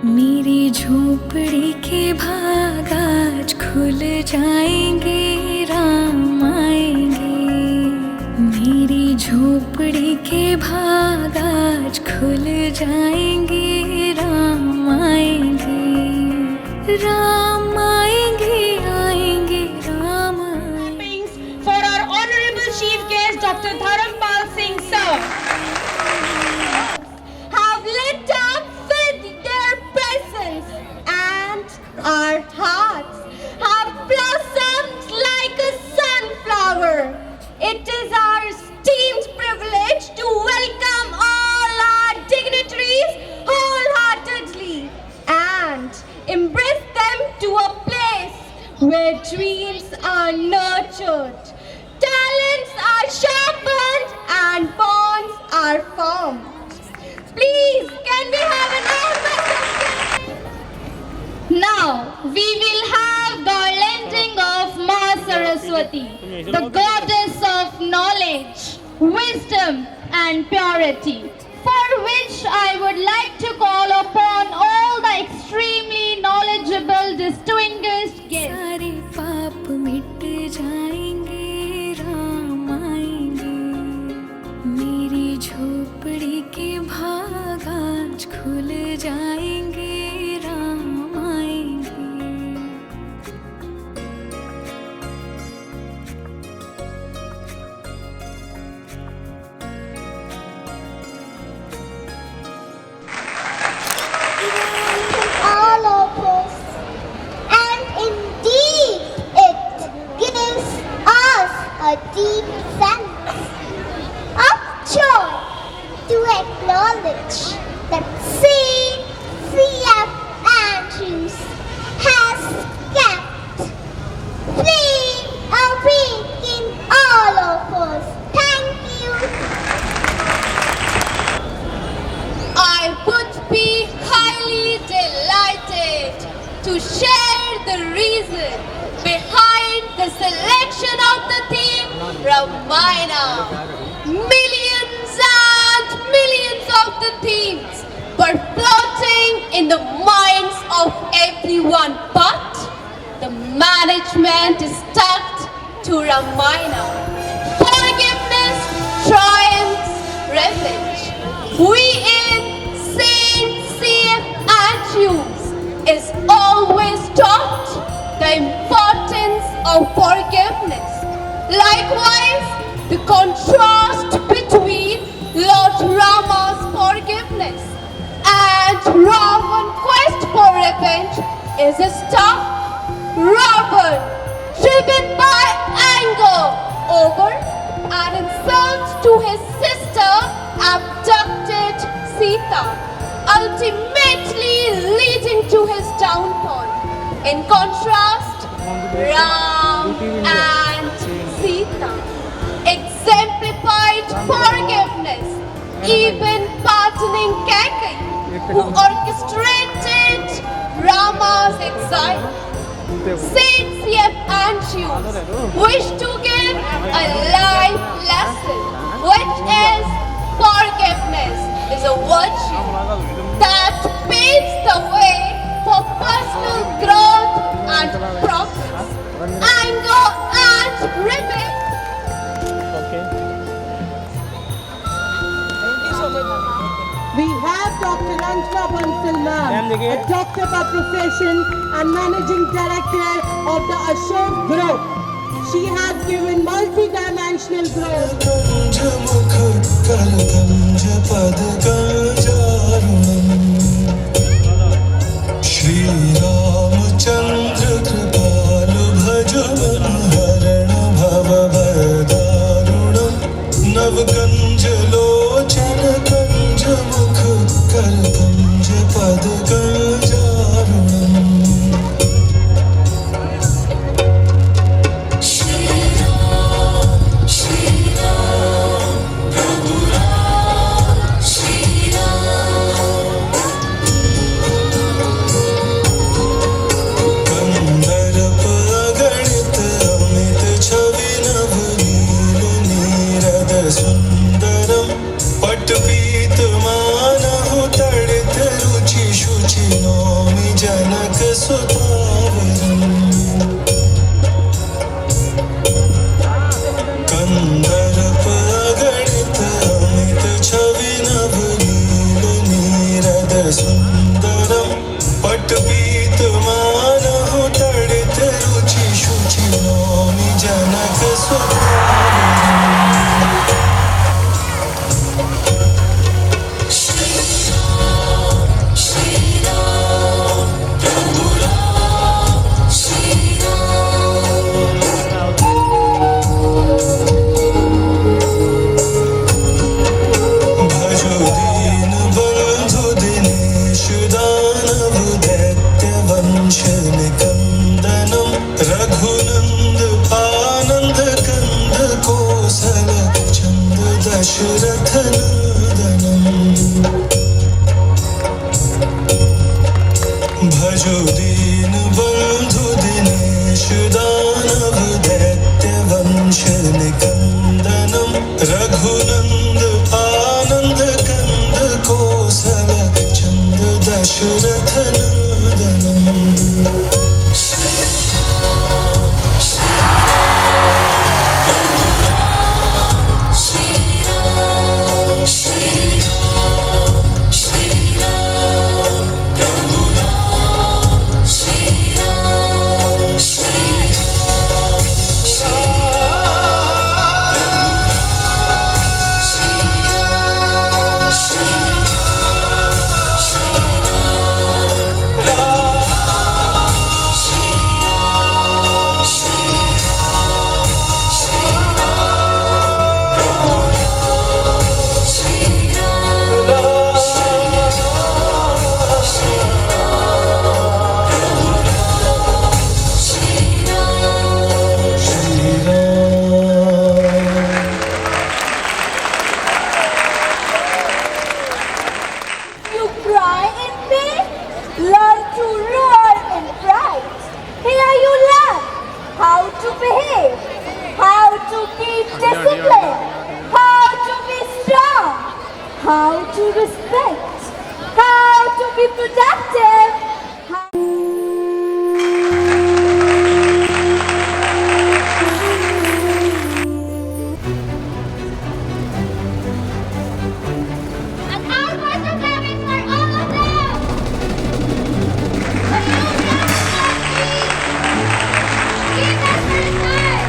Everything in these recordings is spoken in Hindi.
मेरी झोपड़ी के भाग आज खुल जाएंगे, राम आएंगे। मेरी झोपड़ी के भाग आज खुल जाएंगे, राम आएंगे, राम आएंगे, आएंगे राम आएंगे। For our honorable chief guest, Dr. Dharampal Singh sir, have lit up with their presence, and our hearts have blossomed like a sunflower. It is our esteemed privilege to welcome all our dignitaries wholeheartedly and embrace them to a place where dreams are nurtured, talents are sharpened, and bonds are formed. Please, can we have an round of applause? Now, we will have garlanding of Ma Saraswati, the goddess of knowledge, wisdom, and purity, for which I would like to call upon all the extremely knowledgeable, distinguished guests. सारे पाप मिट जाएंगे, राम आएंगे। मेरी झोपड़ी के भाग आज खुल जाएंगे, राम आएंगे। All of us, and indeed it gives us a deep sense of joy to acknowledge that Saint C.F. Andrews has kept flame awake in all of us. Thank you. I would be highly delighted to share the reason behind the selection of the theme Ramayana. Millions and millions of the themes were floating in the minds of everyone, but the management is stuck to Ramayana. Forgiveness triumphs revenge. We in Saint C.F. Andrews is always taught the importance of forgiveness. Likewise, the contrast between Lord Rama's forgiveness and Ravan's quest for revenge is a stark. Ravan, driven by anger over an insult to his sister, abducted Sita, ultimately leading to his downfall. In contrast, Ram and Sita exemplified forgiveness, even pardoning Kaikeyi, who orchestrated Rama's exile. Saint C.F. Andrews wish to give a life lesson, which is forgiveness is a virtue that paves the way for personal growth and progress. Anger and revenge. We have Dr. Anjana Bansal ma'am, a doctor by profession and managing director of the Ashok Group. She has given multi-dimensional growth. कुंज मुख कर गंज पद श्री रामचंद्र कृपालु भज मन हरण भव भयदारुणम नव कंज लोचन कंज मुख कर गंज पद गंजारुणम how to respect, how to be productive, and our words of having for all of them. The union of peace. Give us respect.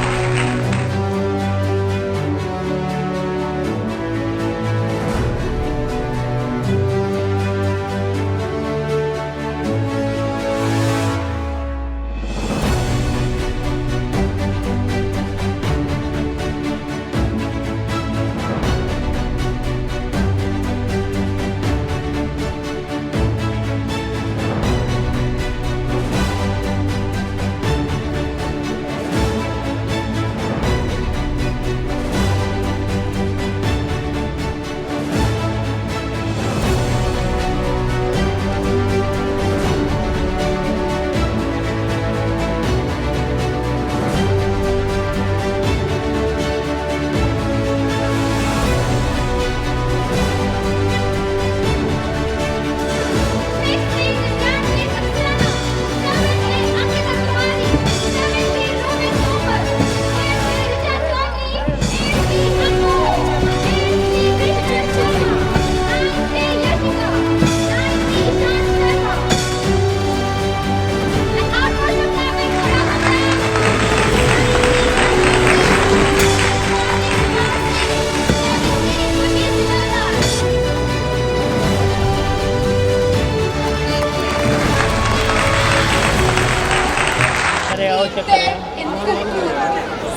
In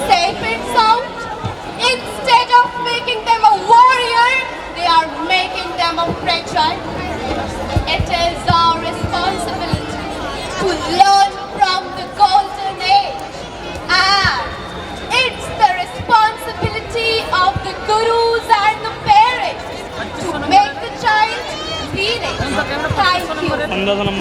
sacred sound, instead of making them a warrior, they are making them a fragile. It is our responsibility to learn from the golden age, and it's the responsibility of the gurus and the parents to make the child feel it. Thank you.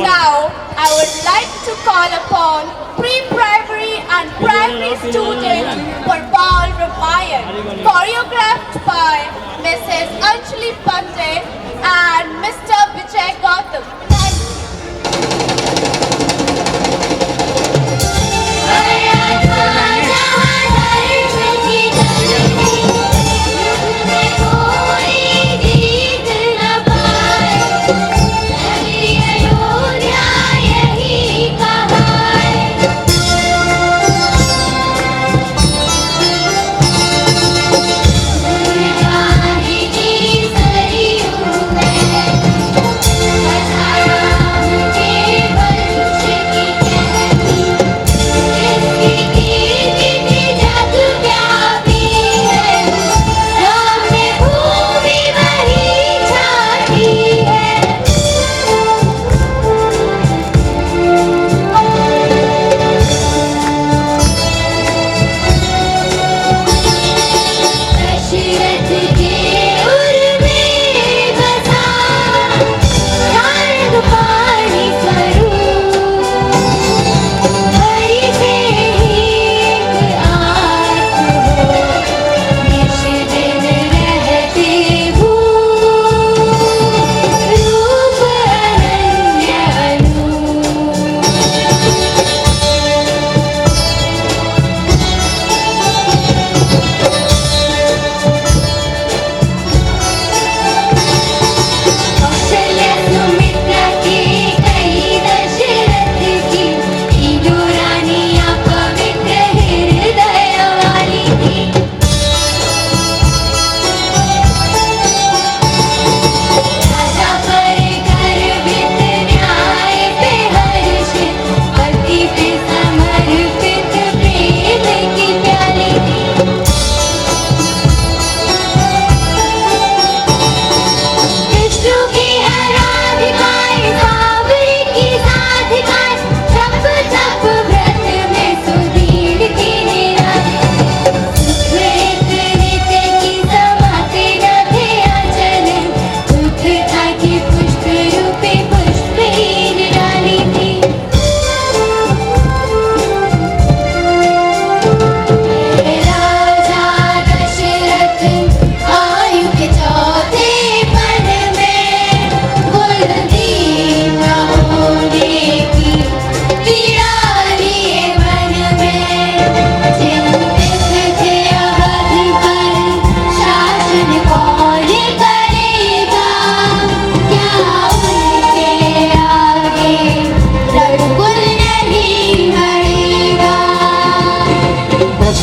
Now, I would like to call upon pre-primary and primary student Parpal Ramayan, choreographed by Mrs. Anjali Pandey and Mr. Vijay Gautam. Thank you. Thank you.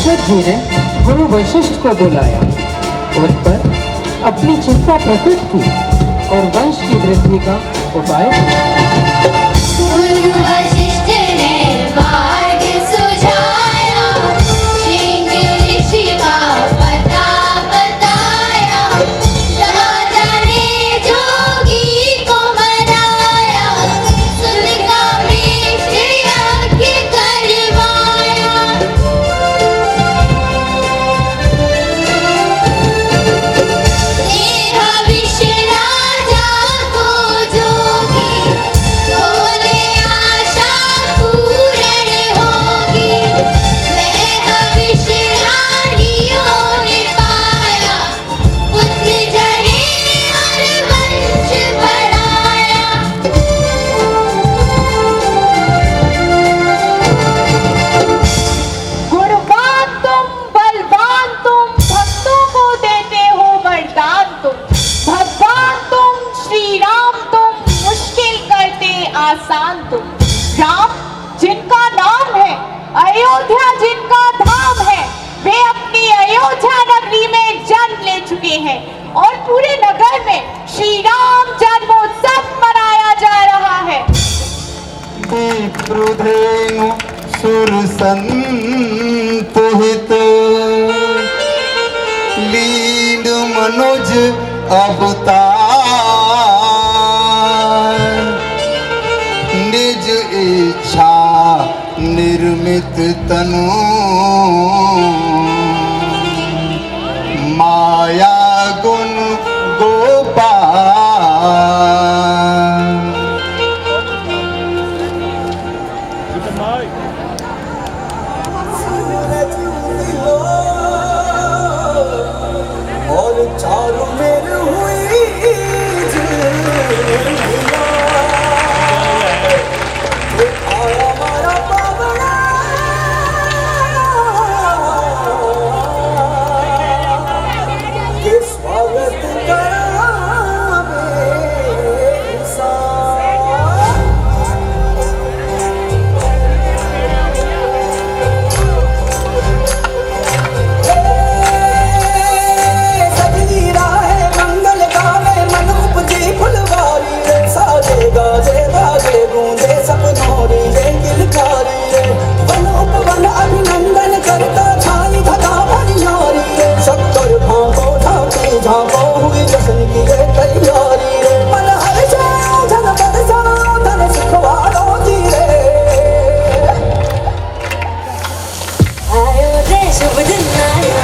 Dasharath जी ने गुरु वशिष्ठ को बुलाया, उन पर अपनी चिंता प्रकट की और वंश की वृद्धि का उपाय गुरु वशिष्ठ ने मार्ग सुझाया, श्रृंग ऋषि का पता बताया, राजा ने जोगी को मनाया, सुन का मृष यज्ञ करवाया। हविष्य राजा को जोगी, बोले आशा पूर्ण होगी। मैं हविष्य रानियों ने पाया, पुत्र जने और वंश बढ़ाया। गुणवान तुम, बलवान तुम, भक्तों को देते हो वरदान तुम। भगवान तुम, श्री राम तुम, मुश्किल करते आसान तुम। राम जिनका नाम है, अयोध्या जिनका धाम है, वे अपनी अयोध्या नगरी में जन्म ले चुके हैं और पूरे नगर में श्री राम जन्मोत्सव मनाया जा रहा है। दीप्रुधेनु सुरसंत हित लीन मनोज अवतार निज इच्छा निर्मित तनु माया गुण गोपाल। और चारों मेर हुई जिंदगियां, ये आया हमारा बाबड़ा, के स्वागत करा मेरे साथ। सजनी राहे मंगल गावे, मन उपजी फुलवारी रे, साजे गाजे बाजे गूंजे सपनों री रे किलकारी रे। वन उपवन अभिनंदन करता छाई धगा भरी नारी रे, शक्कर भांको झांकी झांको हुई जश्न की रे तैयारी रे। मन हर जाओ धन बद जाओ धन सुखवारो जी रे। आयो रे शुभ दिन आयो,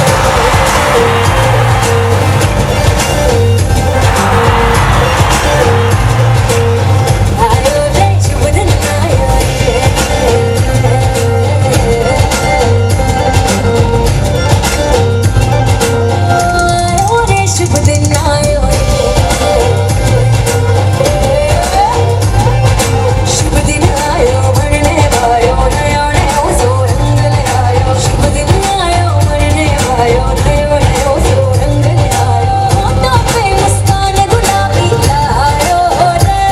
आयो रे शुभ दिन आयो रे, आयो रे शुभ दिन आयो शुभ दिन आयो मरने वायो नयो नयो सो रंग लगायो। शुभ दिन आयो मरने वायो नयो नयो सो रंग लगायो। होठों पे मुस्कान गुलाबी लायो रे,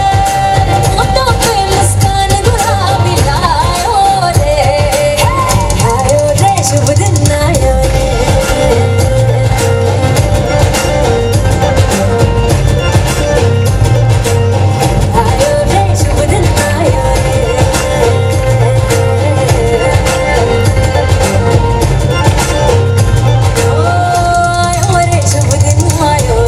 होठों पे मुस्कान गुलाबी लायो रे, आयो रे शुभ दिन आयो रे, आयो रे शुभ दिन आयो रे, आयो रे शुभ दिन आयो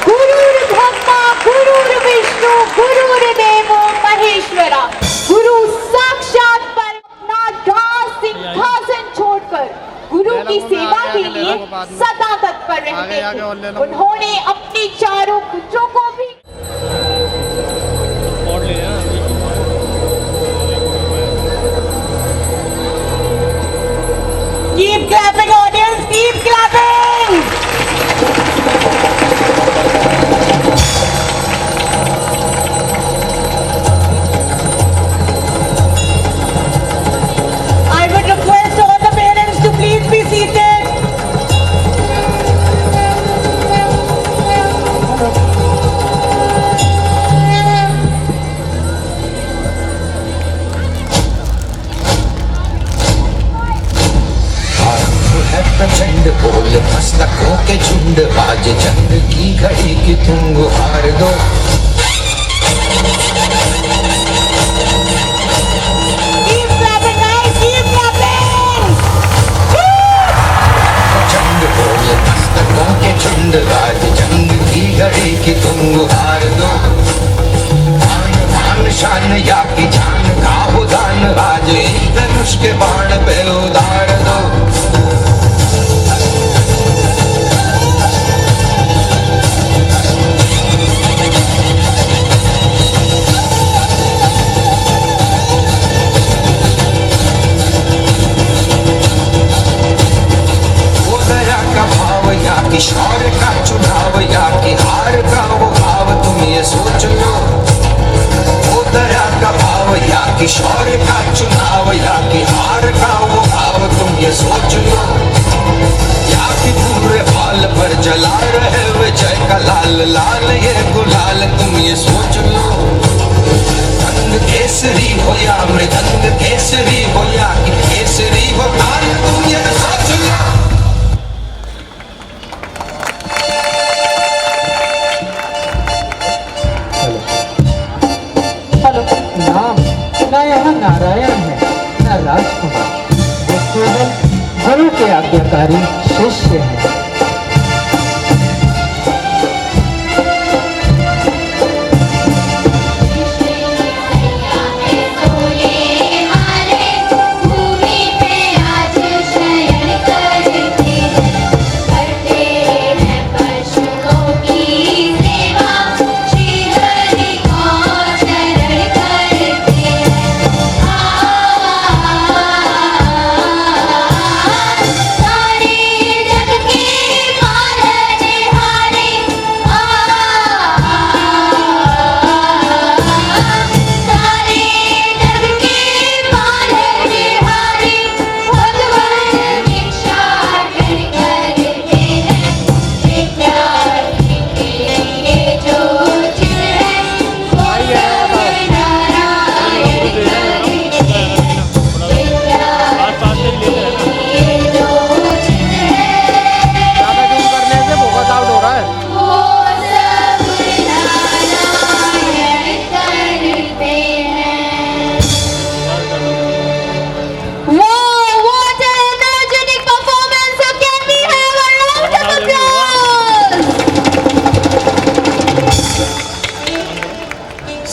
गुरुर्ब्रह्मा गुरुर्विष्णु गुरुर्देवो महेश्वरा। गुरु साक्षात परमात्मा दास सिंहासन छोड़कर गुरु की सेवा के लिए सदा तत्पर रहते थे। उन्होंने अपने चारों पुत्रों को भी Keep clapping, audience, keep clapping. I would request all the parents to please be seated. Chand आज चंद की घड़ी की तुम गुहार दो चंड बोले मस्तकों के चंड आज चंद की घड़ी की तुम गुहार दो आन बान शान या की जान का उदान आज धनुष के बाण पे उधार दो कि शौर्य का चुनाव या कि हार का वो भाव तुम ये सोच लो वो दया का भाव या कि शौर्य का चुनाव या कि हार का वो भाव तुम ये सोच लो या कि पूरे बाल पर जला रहे विजय का लाल लाल ये गुलाल तुम ये सोच लो रंग केसरी हो या मृदंग केसरी हो या कि केसरी हो ताल तुम ये सोच लो नाम न यहाँ नारायण है न राजकुमार, वो केवल गुरु के आज्ञाकारी शिष्य है।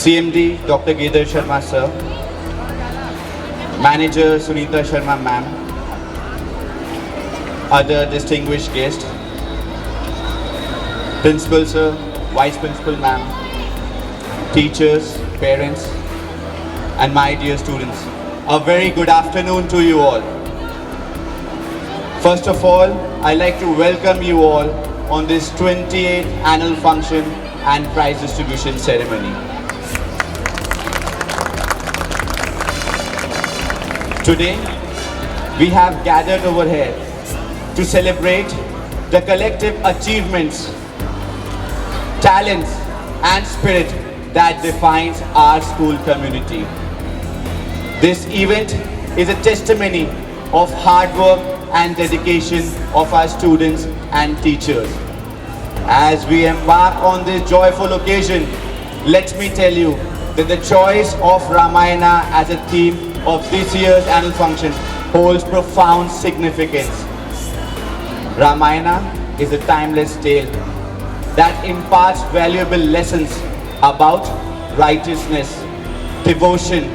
CMD Dr. Gedar Sharma sir, Manager Sunita Sharma ma'am, other distinguished guests, Principal sir, Vice Principal ma'am, teachers, parents, and my dear students, a very good afternoon to you all. First of all, I'd like to welcome you all on this 28th annual function and prize distribution ceremony. Today, we have gathered over here to celebrate the collective achievements, talents, and spirit that defines our school community. This event is a testimony of hard work and dedication of our students and teachers. As we embark on this joyful occasion, let me tell you that the choice of Ramayana as a theme of this year's annual function holds profound significance. Ramayana is a timeless tale that imparts valuable lessons about righteousness, devotion,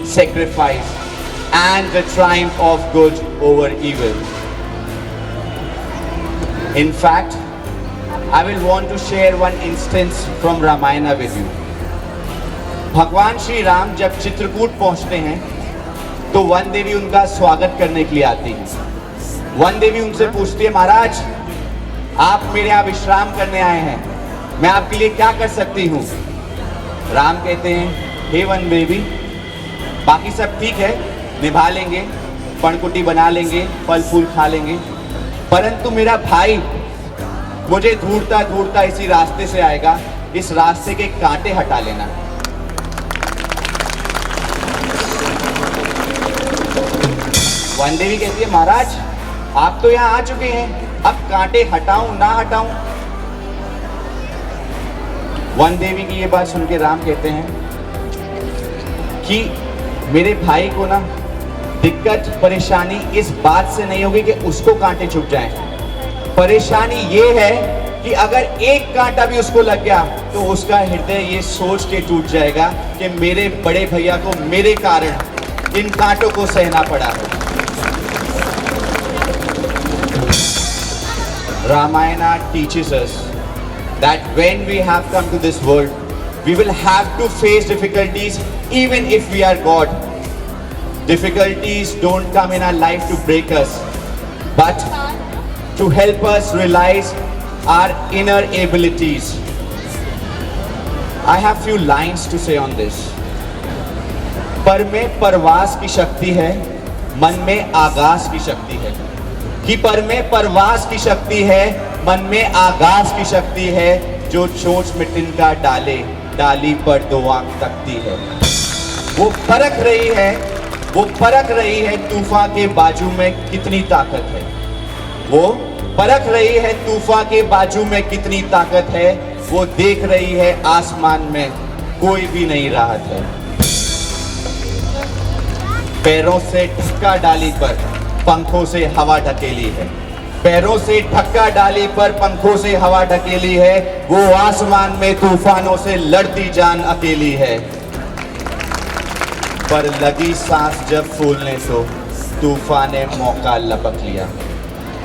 sacrifice, and the triumph of good over evil. In fact, I will want to share one instance from Ramayana with you. भगवान श्री राम जब चित्रकूट पहुंचते हैं तो वन देवी उनका स्वागत करने के लिए आती है। वन देवी उनसे पूछती है, महाराज आप मेरे यहाँ विश्राम करने आए हैं, मैं आपके लिए क्या कर सकती हूँ? राम कहते हैं, हे वन देवी, बाकी सब ठीक है, निभा लेंगे, पनकुटी बना लेंगे, फल फूल खा लेंगे, परंतु मेरा भाई मुझे ढूंढता ढूंढता इसी रास्ते से आएगा, इस रास्ते के कांटे हटा लेना। वन देवी कहती है, महाराज आप तो यहाँ आ चुके हैं, अब कांटे हटाऊं ना हटाऊं? वन देवी की ये बात सुन के राम कहते हैं कि मेरे भाई को ना दिक्कत परेशानी इस बात से नहीं होगी कि उसको कांटे चुभ जाएं। परेशानी ये है कि अगर एक कांटा भी उसको लग गया तो उसका हृदय ये सोच के टूट जाएगा कि मेरे बड़े भैया को मेरे कारण इन कांटों को सहना पड़ा है। Ramayana teaches us that when we have come to this world, we will have to face difficulties even if we are God. Difficulties don't come in our life to break us, but to help us realize our inner abilities. I have few lines to say on this. पर में परवास की शक्ति है, मन में आगाज की शक्ति है। कि पर में परवास की शक्ति है, मन में आगाज की शक्ति है, जो चोंच में तिनका डाले डाली पर दो आंख तकती है। वो परख रही है तूफान के बाजू में कितनी ताकत है। वो परख रही है तूफान के बाजू में कितनी ताकत है। वो देख रही है आसमान में कोई भी नहीं राहत है। पैरों से ढक्का डाली पर पंखों से हवा ढकेली है। पैरों से ढक्का डाली पर पंखों से हवा ढकेली है। वो आसमान में तूफानों से लड़ती जान अकेली है। पर लगी सांस जब फूलने तो तूफान ने मौका लपक लिया।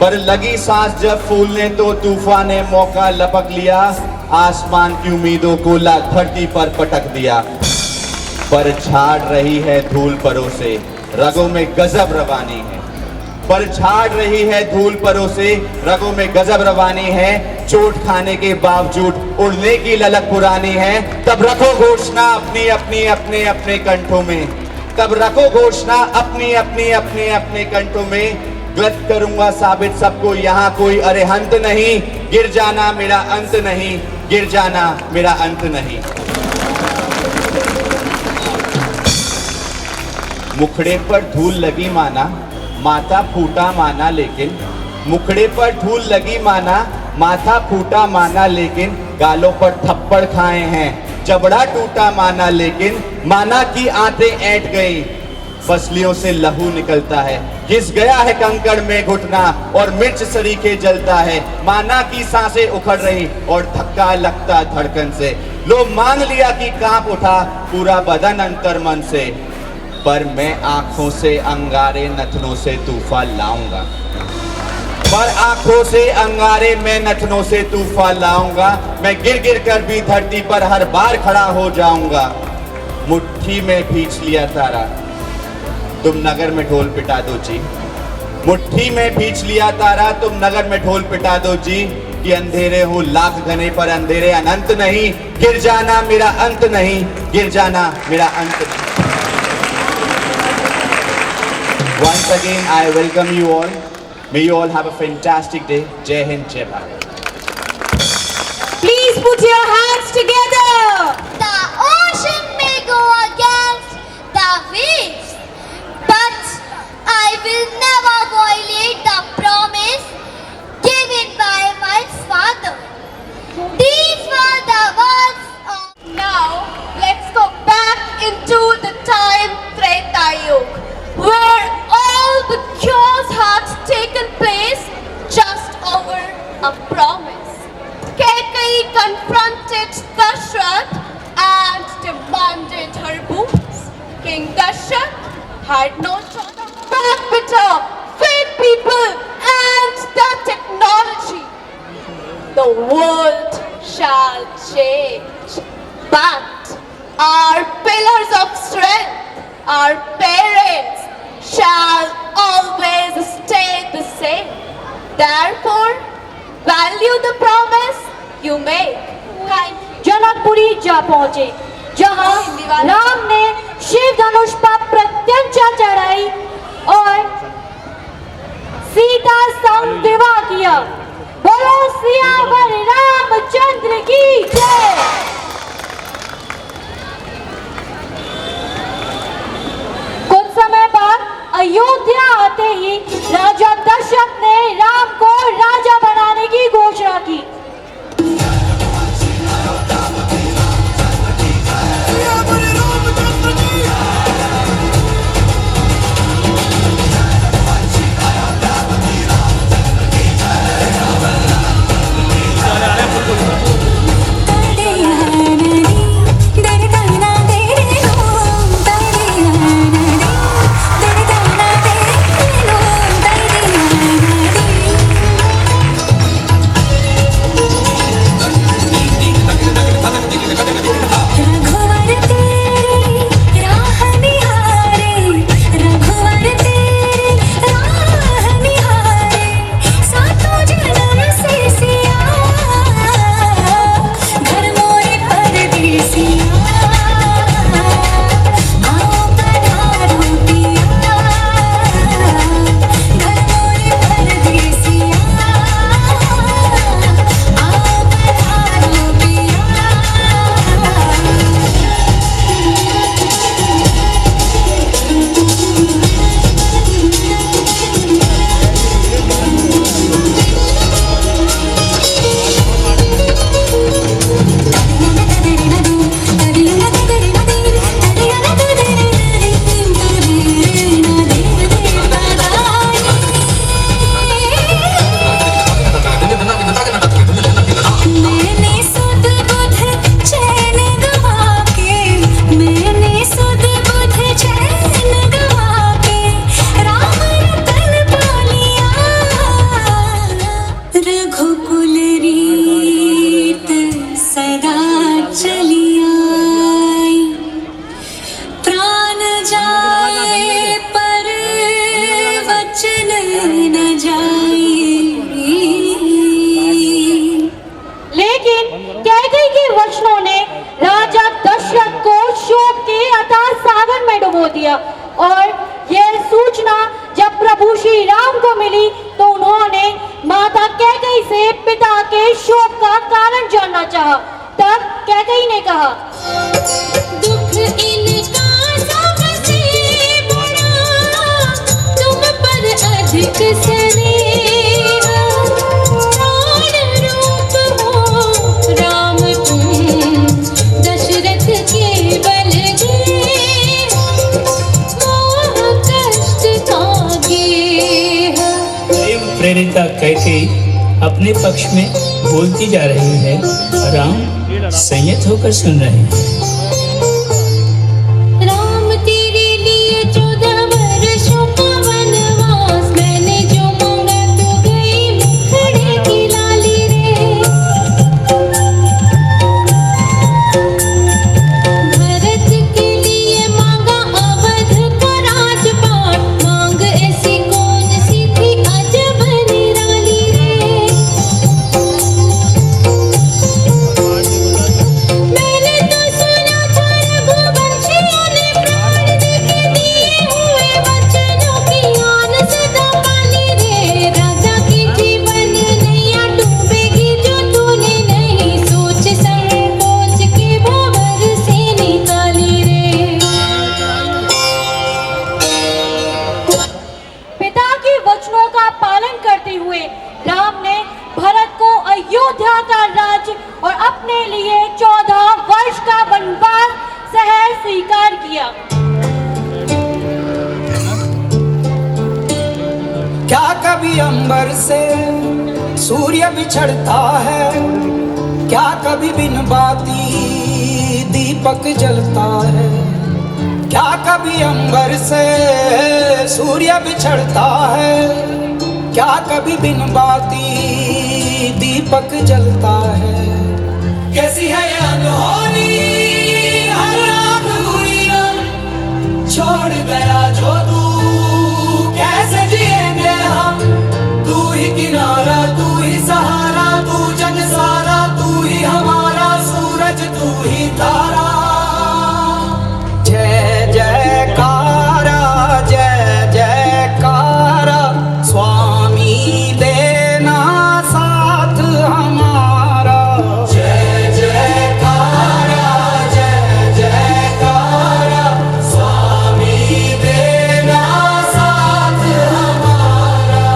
पर लगी सांस जब फूलने तो तूफान ने मौका लपक लिया। आसमान की उम्मीदों को धरती पर पटक दिया। पर झाड़ रही है धूल परों से रगों में गजब रवानी है। पर झाड़ रही है धूल परों से रगों में गजब रवानी है। चोट खाने के बावजूद उड़ने की ललक पुरानी है। तब रखो घोषणा अपनी अपनी अपने अपने कंठों में। तब रखो घोषणा अपनी अपनी अपने अपने कंठों में। गलत करूंगा साबित सबको यहाँ कोई अरिहंत नहीं। गिर जाना मेरा अंत नहीं। गिर जाना मेरा अंत नहीं। मुखड़े पर धूल लगी माना माथा फूटा माना लेकिन। मुखड़े पर धूल लगी माना माथा फूटा माना लेकिन। गालों पर थप्पड़ खाए हैं जबड़ा टूटा माना लेकिन। माना की आंतें ऐंठ गई फसलियों से लहू निकलता है। घिस गया है कंकड़ में घुटना और मिर्च सरीखे जलता है। माना की सांसें उखड़ रही और धक्का लगता धड़कन से। लो मान लिया कि कांप उठा पूरा बदन अंतर मन से। पर मैं आंखों से अंगारे नथनों से तूफान लाऊंगा। पर आंखों से अंगारे में नथनों से तूफान लाऊंगा। मैं गिर गिर कर भी धरती पर हर बार खड़ा हो जाऊंगा। मुट्ठी में खींच लिया तारा तुम नगर में ढोल पिटा दो जी। मुट्ठी में खींच लिया तारा तुम नगर में ढोल पिटा दो जी। कि अंधेरे हो लाख घने पर अंधेरे अनंत नहीं। गिर जाना मेरा अंत नहीं। गिर जाना मेरा अंत नहीं। Once again, I welcome you all. May you all have a fantastic day. Jai Hind, Jai Bharat. Please put your hands together. The ocean may go against the waves, but I will never violate the promise given by my father. These were the words of... Now, let's go back into the time Treta Yuga, where all the chaos had taken place just over a promise. Kaikeyi confronted Dashrath and demanded her boons. King Dashrath had no choice but bitter, fake people and the technology. The world shall change, but our pillars of strength, our parents, shall always stay the same. Therefore, value the promise you make. Thank you. Janakpuri जा पहुंचे जहां राम ने शिव धनुष पर प्रत्यंचा चढ़ाई और सीता संग विवाह किया। बोलो सियावर रामचंद्र की जय। कुछ समय बाद अयोध्या आते ही राजा दशरथ ने राम को राजा वचनों ने राजा दशरथ को शोक के अथाह सागर में डुबो दिया और यह सूचना जब प्रभु श्री राम को मिली तो उन्होंने माता कैकेयी से पिता के शोक का कारण जानना चाहा। तब कैकेयी ने कहा, दुख इनका सबसे बड़ा, तुम पर अधिक स्नेह, प्राण रूप हो राम तुम, दशरथ के बल गे, मोह कष्ट तागे। देव प्रेरिता कैकेयी अपने पक्ष में बोलती जा रही है, राम संयत होकर सुन रहे हैं। राम तेरे लिए 14 वर्षों का वनवास, मैंने जो मांगा तो गई मुखड़े की लाली रे। भरत के लिए मांगा अवध का राजपाट, मांग ऐसी कौन सी थी अजब निराली रे। मैंने तो सुना था रघुवंशियों ने प्राण देके दिए हुए वचनों की आन सदा पाली रे। राजा के जीवन नैया डूबेगी जो तूने नहीं सोच संकोच के भंवर से निकाली रे। पिता के वचनों का पालन करते हुए राम ने भरत को अयोध्या का राज्य और अपने लिए 14 वर्ष का वनवास सहर्ष स्वीकार किया। क्या कभी अंबर से सूर्य बिछड़ता है, क्या कभी बिन बाती दीपक जलता है। क्या कभी अंबर से सूर्य बिछड़ता है, क्या कभी बिन बाती दीपक जलता है। कैसी है ये अनहोनी हर रात हुई ना, छोड़ गया जो तू कैसे जिएंगे हम। तू ही किनारा, तू ही सहारा, तू जग सारा, तू ही हमारा सूरज, तू ही तारा। जय जयकारा, जय जयकारा, स्वामी देना साथ हमारा। जय जयकारा, जय जयकारा, स्वामी देना साथ हमारा।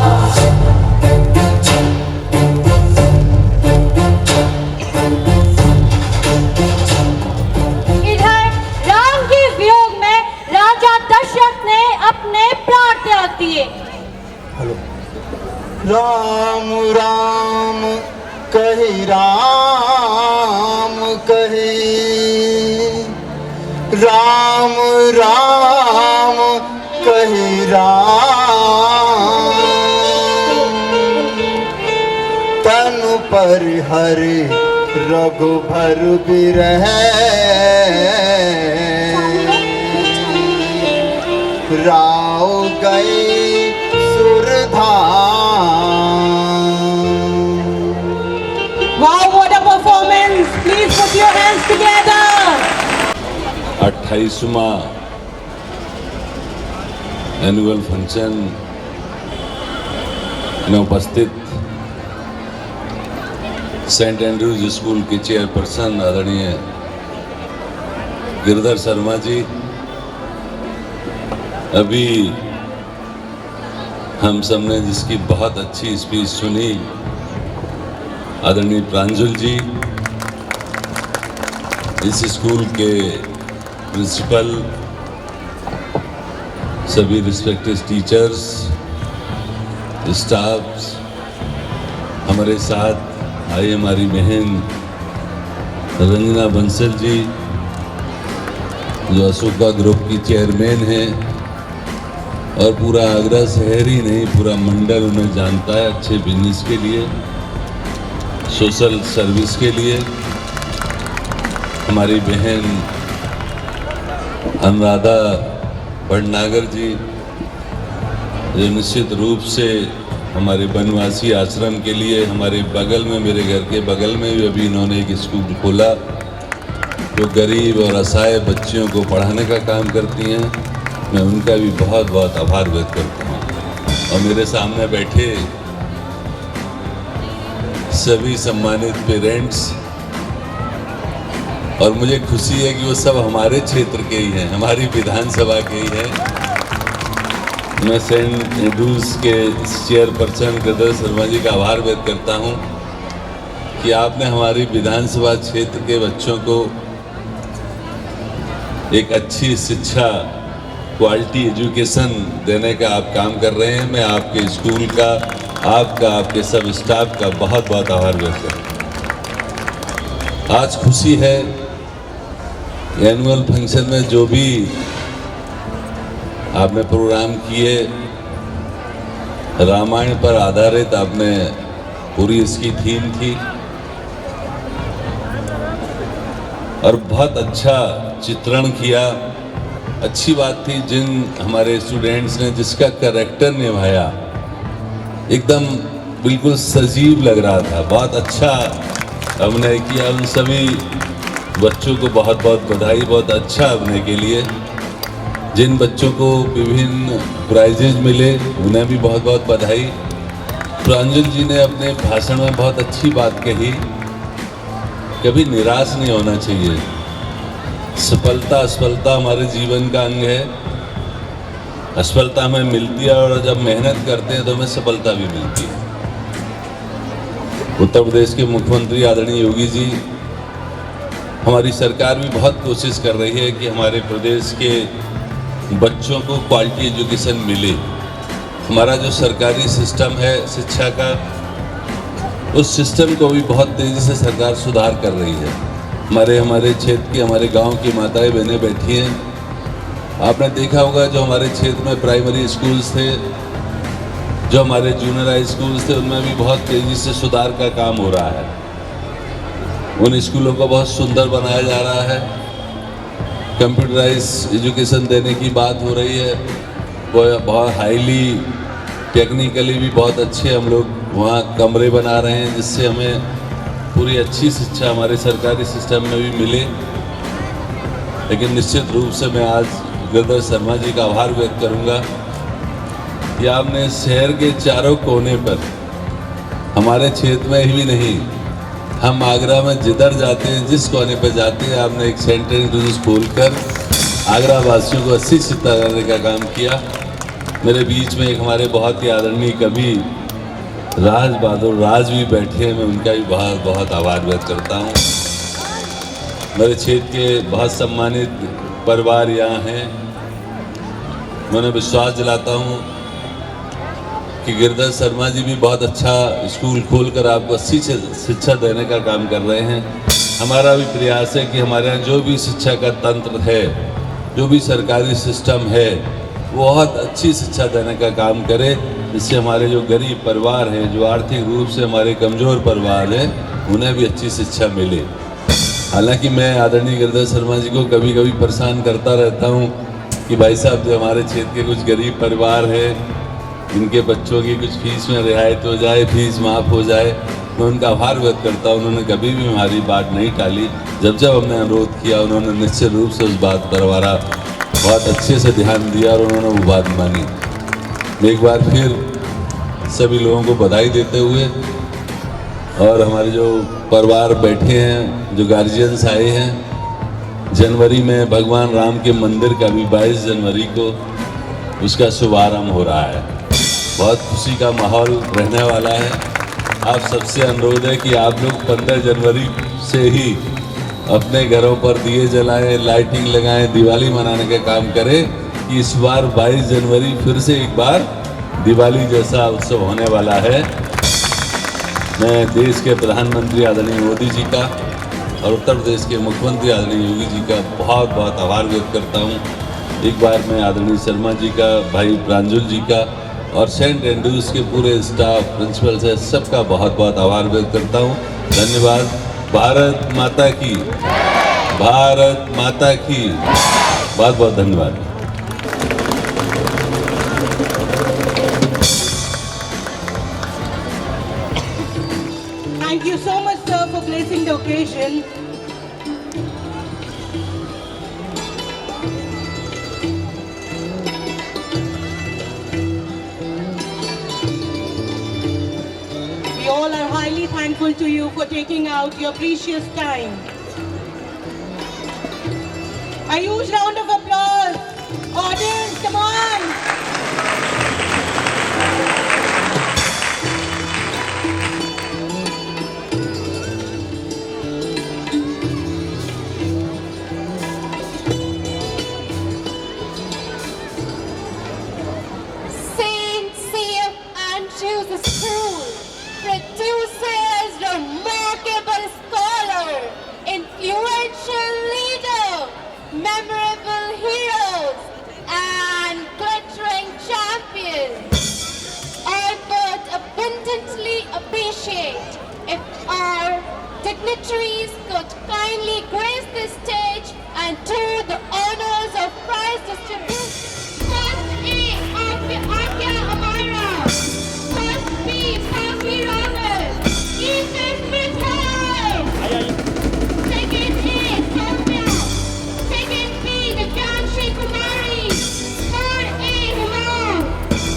इधर राम के वियोग में राजा दशरथ ने अपने प्राण त्याग दिए। राम राम कही, राम कही, राम राम कही राम। तनु पर हरि रघुबर बिरह, राव गई सुरधाम। Wow, what a performance! Please put your hands together. 28वां एनुअल फंक्शन में उपस्थित सेंट एंड्रूज स्कूल के चेयरपर्सन आदरणीय गिरधर शर्मा जी, अभी हम सबने जिसकी बहुत अच्छी स्पीच सुनी आदरणीय प्रांजल जी, इस स्कूल के प्रिंसिपल, सभी रिस्पेक्टेड टीचर्स, स्टाफ्स, हमारे साथ आई हमारी बहन रंजना बंसल जी जो अशोका ग्रुप की चेयरमैन हैं, और पूरा आगरा शहर ही नहीं पूरा मंडल उन्हें जानता है अच्छे बिजनेस के लिए, सोशल सर्विस के लिए। हमारी बहन अनुराधा भटनागर जी जो निश्चित रूप से हमारे बनवासी आश्रम के लिए। हमारे बगल में, मेरे घर के बगल में भी अभी इन्होंने एक स्कूल खोला जो गरीब और असहाय बच्चियों को पढ़ाने का काम करती हैं। मैं उनका भी बहुत बहुत आभार व्यक्त करता हूँ। और मेरे सामने बैठे सभी सम्मानित पेरेंट्स, और मुझे खुशी है कि वो सब हमारे क्षेत्र के ही हैं, हमारी विधानसभा के ही हैं। मैं सेंट एंड्रूज के चेयरपर्सन गिरधर शर्मा जी का आभार व्यक्त करता हूँ कि आपने हमारी विधानसभा क्षेत्र के बच्चों को एक अच्छी शिक्षा, क्वालिटी एजुकेशन देने का आप काम कर रहे हैं। मैं आपके स्कूल का, आपके सब स्टाफ का बहुत बहुत आभार व्यक्त करता हूँ। आज खुशी है, एनुअल फंक्शन में जो भी आपने प्रोग्राम किए, रामायण पर आधारित आपने पूरी इसकी थीम थी और बहुत अच्छा चित्रण किया। अच्छी बात थी, जिन हमारे स्टूडेंट्स ने जिसका कैरेक्टर निभाया एकदम बिल्कुल सजीव लग रहा था। बहुत अच्छा अभिनय किया। उन सभी बच्चों को बहुत बहुत बधाई, बहुत अच्छा अभिनय के लिए। जिन बच्चों को विभिन्न प्राइजेज मिले उन्हें भी बहुत बहुत बधाई। प्रांजल जी ने अपने भाषण में बहुत अच्छी बात कही, कभी निराश नहीं होना चाहिए। असफलता हमारे जीवन का अंग है। असफलता हमें मिलती है और जब मेहनत करते हैं तो हमें सफलता भी मिलती है। उत्तर प्रदेश के मुख्यमंत्री आदरणीय योगी जी, हमारी सरकार भी बहुत कोशिश कर रही है कि हमारे प्रदेश के बच्चों को क्वालिटी एजुकेशन मिले। हमारा जो सरकारी सिस्टम है शिक्षा का, उस सिस्टम को भी बहुत तेज़ी से सरकार सुधार कर रही है। हमारे क्षेत्र की, हमारे गांव की माताएं बहनें बैठी हैं। आपने देखा होगा जो हमारे क्षेत्र में प्राइमरी स्कूल्स थे, जो हमारे जूनियर हाई स्कूल्स थे, उनमें भी बहुत तेज़ी से सुधार का काम हो रहा है। उन स्कूलों को बहुत सुंदर बनाया जा रहा है। कंप्यूटराइज एजुकेशन देने की बात हो रही है। वो बहुत हाईली टेक्निकली भी बहुत अच्छे हम लोग वहाँ कमरे बना रहे हैं, जिससे हमें पूरी अच्छी शिक्षा हमारे सरकारी सिस्टम में भी मिले। लेकिन निश्चित रूप से मैं आज गिरधर शर्मा जी का आभार व्यक्त करूँगा कि आपने शहर के चारों कोने पर, हमारे क्षेत्र में ही नहीं, हम आगरा में जिधर जाते हैं, जिस कोने पर जाते हैं, आपने एक सेंट एंड्रूज खोलकर आगरा वासियों को 80 शिक्षा करने का काम किया। मेरे बीच में एक हमारे बहुत ही आदरणीय कवि राज बहादुर राज भी बैठे हैं, मैं उनका भी बहुत बहुत आभार व्यक्त करता हूँ। मेरे क्षेत्र के बहुत सम्मानित परिवार यहाँ हैं। मैं उन्हें विश्वास दिलाता हूँ कि गिरधर शर्मा जी भी बहुत अच्छा स्कूल खोलकर आपको अच्छी शिक्षा देने का काम कर रहे हैं। हमारा भी प्रयास है कि हमारे यहाँ जो भी शिक्षा का तंत्र है, जो भी सरकारी सिस्टम है, वो बहुत अच्छी शिक्षा देने का काम करे, जिससे हमारे जो गरीब परिवार हैं, जो आर्थिक रूप से हमारे कमज़ोर परिवार हैं, उन्हें भी अच्छी शिक्षा मिले। हालांकि मैं आदरणीय गिरधर शर्मा जी को कभी कभी परेशान करता रहता हूँ कि भाई साहब, जो हमारे क्षेत्र के कुछ गरीब परिवार हैं, इनके बच्चों की कुछ फीस में रियायत हो जाए, फीस माफ़ हो जाए। मैं उनका आभार व्यक्त करता हूँ। उन्होंने कभी भी हमारी बात नहीं टाली। जब जब हमने अनुरोध किया, उन्होंने निश्चित रूप से उस बात पर हमारा बहुत अच्छे से ध्यान दिया और उन्होंने वो बात मानी। एक बार फिर सभी लोगों को बधाई देते हुए, और हमारे जो परिवार बैठे हैं, जो गार्जियंस आए हैं, जनवरी में भगवान राम के मंदिर का भी 22 जनवरी को उसका शुभारंभ हो रहा है। बहुत खुशी का माहौल रहने वाला है। आप सबसे अनुरोध है कि आप लोग 15 जनवरी से ही अपने घरों पर दिए जलाएं, लाइटिंग लगाएं, दिवाली मनाने का काम करें कि इस बार 22 जनवरी फिर से एक बार दिवाली जैसा उत्सव होने वाला है। मैं देश के प्रधानमंत्री आदरणीय मोदी जी का और उत्तर प्रदेश के मुख्यमंत्री आदरणीय योगी जी का बहुत बहुत आभार व्यक्त करता हूँ। एक बार मैं आदरणीय शर्मा जी का, भाई प्रांजल जी का और सेंट एंड्रूज के पूरे स्टाफ, प्रिंसिपल से सबका बहुत बहुत आभार व्यक्त करता हूँ। धन्यवाद। भारत माता की, भारत माता की बहुत बहुत धन्यवाद। gracing the occasion. We all are highly thankful to you for taking out your precious time. A huge round of applause. Audience, come on. Saint St. Andrew's School produces remarkable scholar, influential leader, memorable heroes, and glittering champions. I would abundantly appreciate if our dignitaries could kindly grace the stage and do the honors of prize distribution. First A, Arya Amara. First B, Papi Robert. Ethan Britton. Second A, Soumya. Second B, Nikanshi Kumari. Third A, Himam.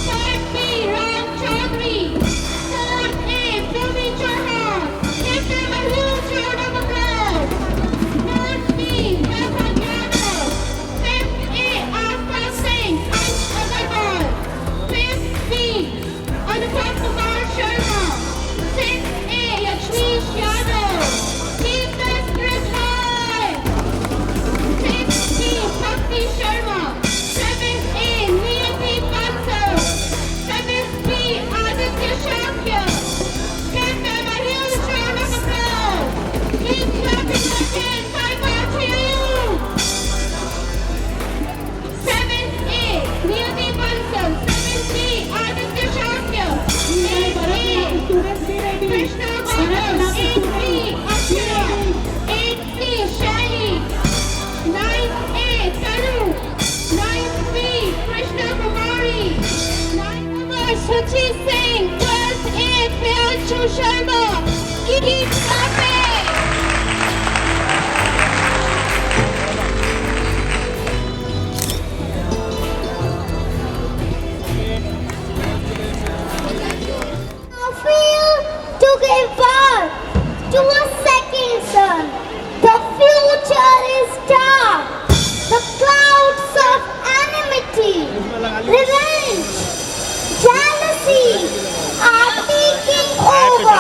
Third B, Ram Chaudhary. Fourth A, Bhumi Chauhan. Give them a huge round of applause. Fourth B, Vaibhav Yadav. Fifth A, Asta Singh and Agarwal. Fifth B, Anupam Kumar Sharma. Sixth A, Yashmish Yadav. Keep the spirit high. Sixth B, Bhakti Sharma. Seventh A, Niyati Bansal. Seventh B, Aditya Shakya. Give them a huge round of applause. Keep clapping again. Bye-bye to you. Seventh A, Niyati Bansal. Seventh B, Aditya Shakya. Eighth A, Krishna Bansal. Eighth B, Akshara. Eighth C, Shaili. Ninth A, Tanu. Ninth B, Krishna Kumari. Ninth Suchi Singh. 12th A, Priyanshu Sharma. Keep clapping. Now feel to give birth to a second son. The future is dark. The clouds of enmity, revenge, jealousy are taking over.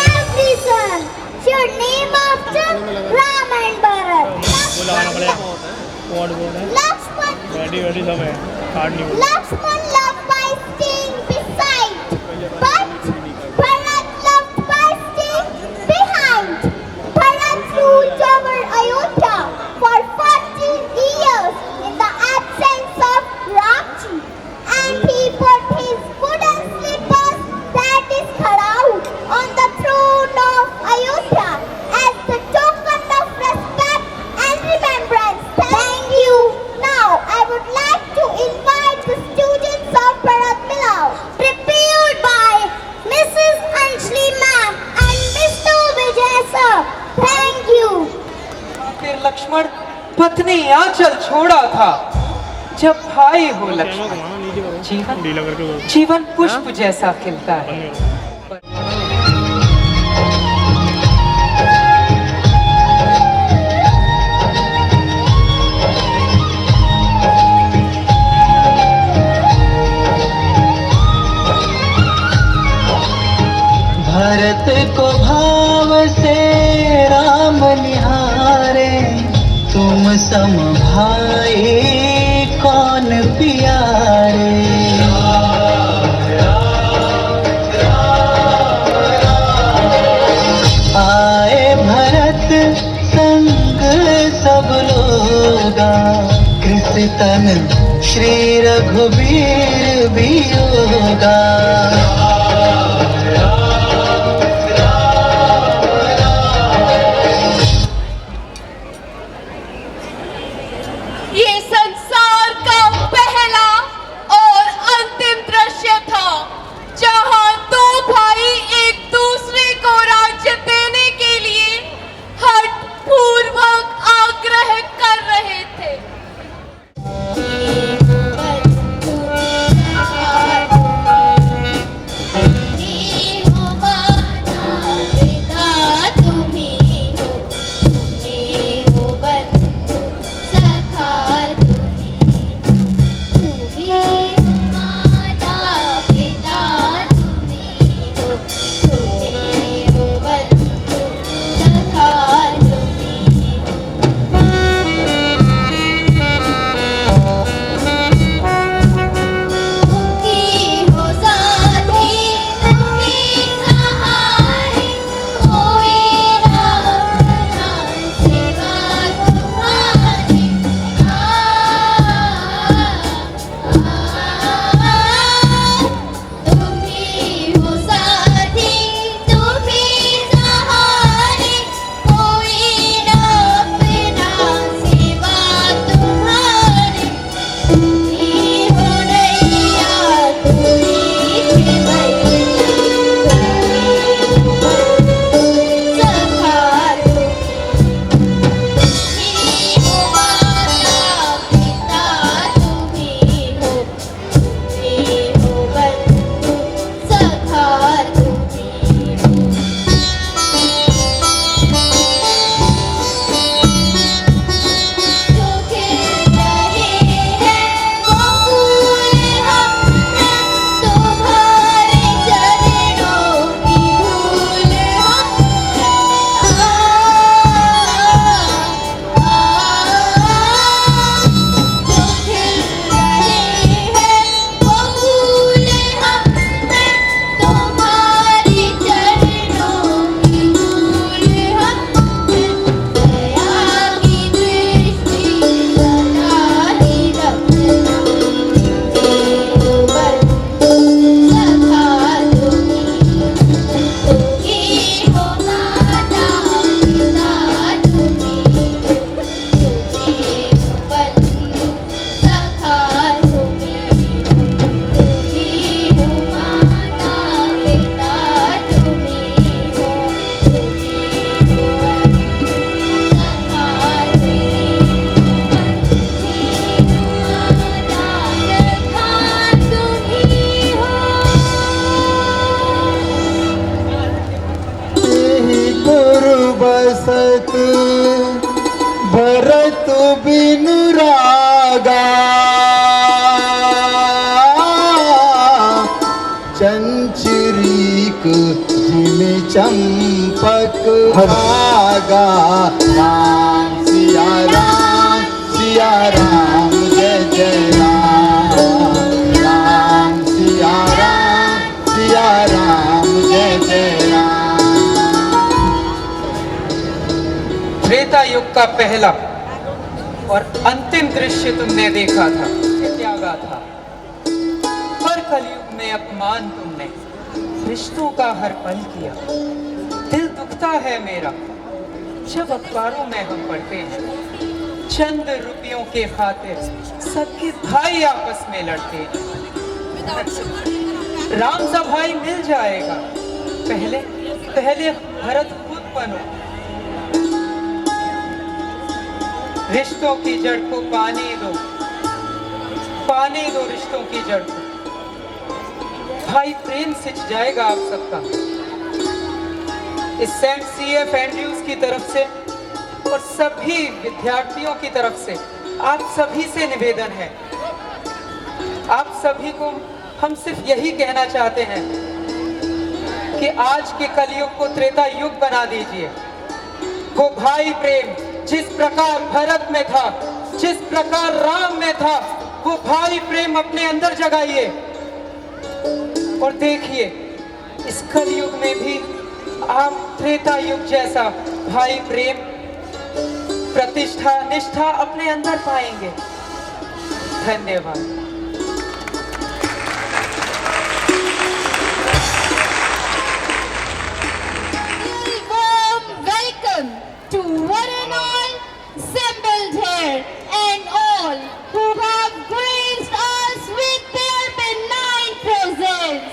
Every son should name after Ram and Bharat. Lakshman loved by staying beside, but Bharat loved by staying behind. Bharat ruled over Ayodhya for 14 years in the absence of Ramji, and he put his wooden slippers, that is Khadau, on the throne of Ayodhya as the token of respect and remembrance. Thank you. Now I would like to invite the students of Bharat Milav, prepared by Mrs. Anjali ma'am and Mr. Vijay sir. Thank you. फिर लक्ष्मण पत्नी आंचल छोड़ा था, जब भाई हो लक्ष्मण जीवन पुष्प जैसा खिलता है। भरत को भाव से राम निहारे, तुम सम भाई कौन प्यारे। आए भरत संग सब लोगा, कृतन श्री रघुबीर भी होगा। ये संसार का पहला और अंतिम दृश्य था, जहां दो भाई एक दूसरे को राज्य देने के हसत भरत बिनु रागा चंचरीक जिन चंपक धागा राम सिया राम जय जय राम राम सिया राम जय जय राम। त्रेता युग का पहला और अंतिम दृश्य तुमने देखा था, त्यागा था। पर कलयुग में अपमान तुमने रिश्तों का हर पल किया। दिल दुखता है मेरा जब अखबारों में हम पढ़ते हैं चंद रुपयों के खातिर सबके भाई आपस में लड़ते हैं। राम सा भाई मिल जाएगा, पहले भरत खुद बनो। रिश्तों की जड़ को पानी दो रिश्तों की जड़ को। भाई प्रेम सिंच जाएगा आप सबका। इस सेंट सीएफ एंड्रयूज की तरफ से और सभी विद्यार्थियों की तरफ से आप सभी से निवेदन है, आप सभी को हम सिर्फ यही कहना चाहते हैं कि आज के कलयुग को त्रेता युग बना दीजिए। वो भाई प्रेम जिस प्रकार भरत में था, जिस प्रकार राम में था, वो भाई प्रेम अपने अंदर जगाइए और देखिए इस कलयुग में भी आप त्रेता युग जैसा भाई प्रेम, प्रतिष्ठा, निष्ठा अपने अंदर पाएंगे। धन्यवाद। Welcome to one and all assembled here and all who have graced us with their benign presence.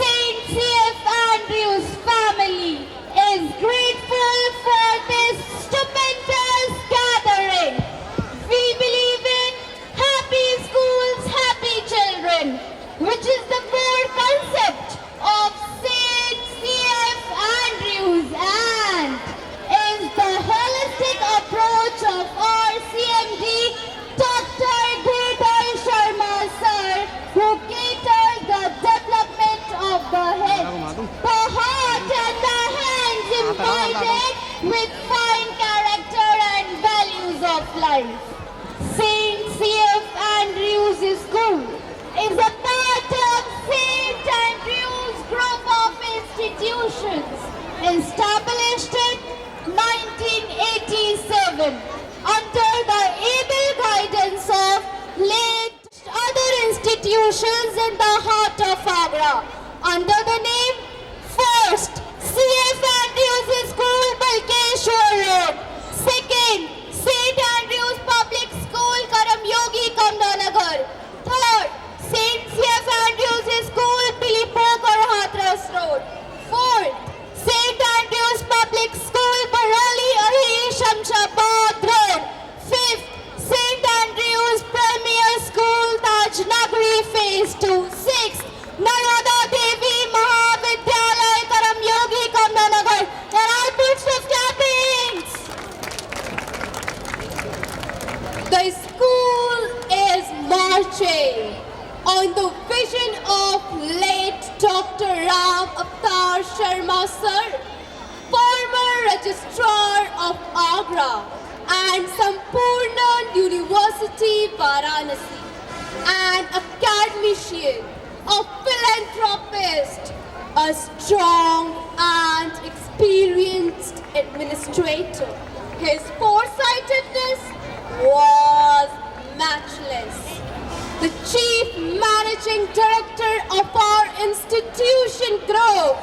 Saint C.F. Andrews family is grateful for this stupendous gathering. We believe in happy schools, happy children, which is the core concept of Saint C.F. Andrews and is the holistic approach of our CMD, Dr. Girdhar Sharma sir, who caters the development of the head, the heart and the hands embodied with fine character and values of life. Saint C.F. Andrews School is a part of Saint Andrews group of institutions established in 1987 under the able guidance of late other institutions in the heart of Agra under the name first C.F. Andrews School, Balkeshwar Road, second St. Andrews Public School, Karamyogi, Kamdanagar, third St. C.F. Andrews School, Pilipokar, Hathras Road, fourth St. Andrews Public School, Barali, Ahiri, Shamshabad Road, fifth St. Andrews Premier School, Taj Nagri Phase 2, sixth Narada Devi Mahavidyalaya, Karamyogi, Kamdanagar. There are boots of clappings. The school is marching on the vision of late Dr. Ram Avatar Sharma sir, former registrar of Agra and Sampurna University Varanasi, an academician, a philanthropist, a strong and experienced administrator. His foresightedness was matchless. The Chief Managing Director of our institution group,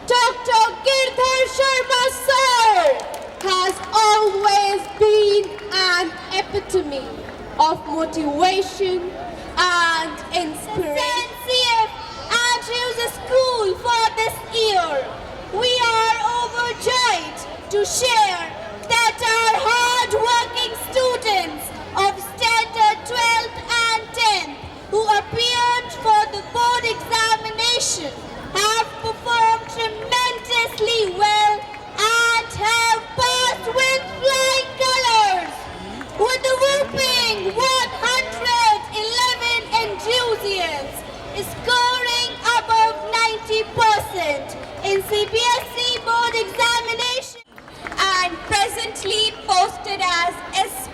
Dr. Girdhar Sharma sir, has always been an epitome of motivation and inspiration. CF Andrews School for this year, we are overjoyed to share that our hard-working students of Standard 12th and 10th who appeared for the board examination have performed tremendously well and have passed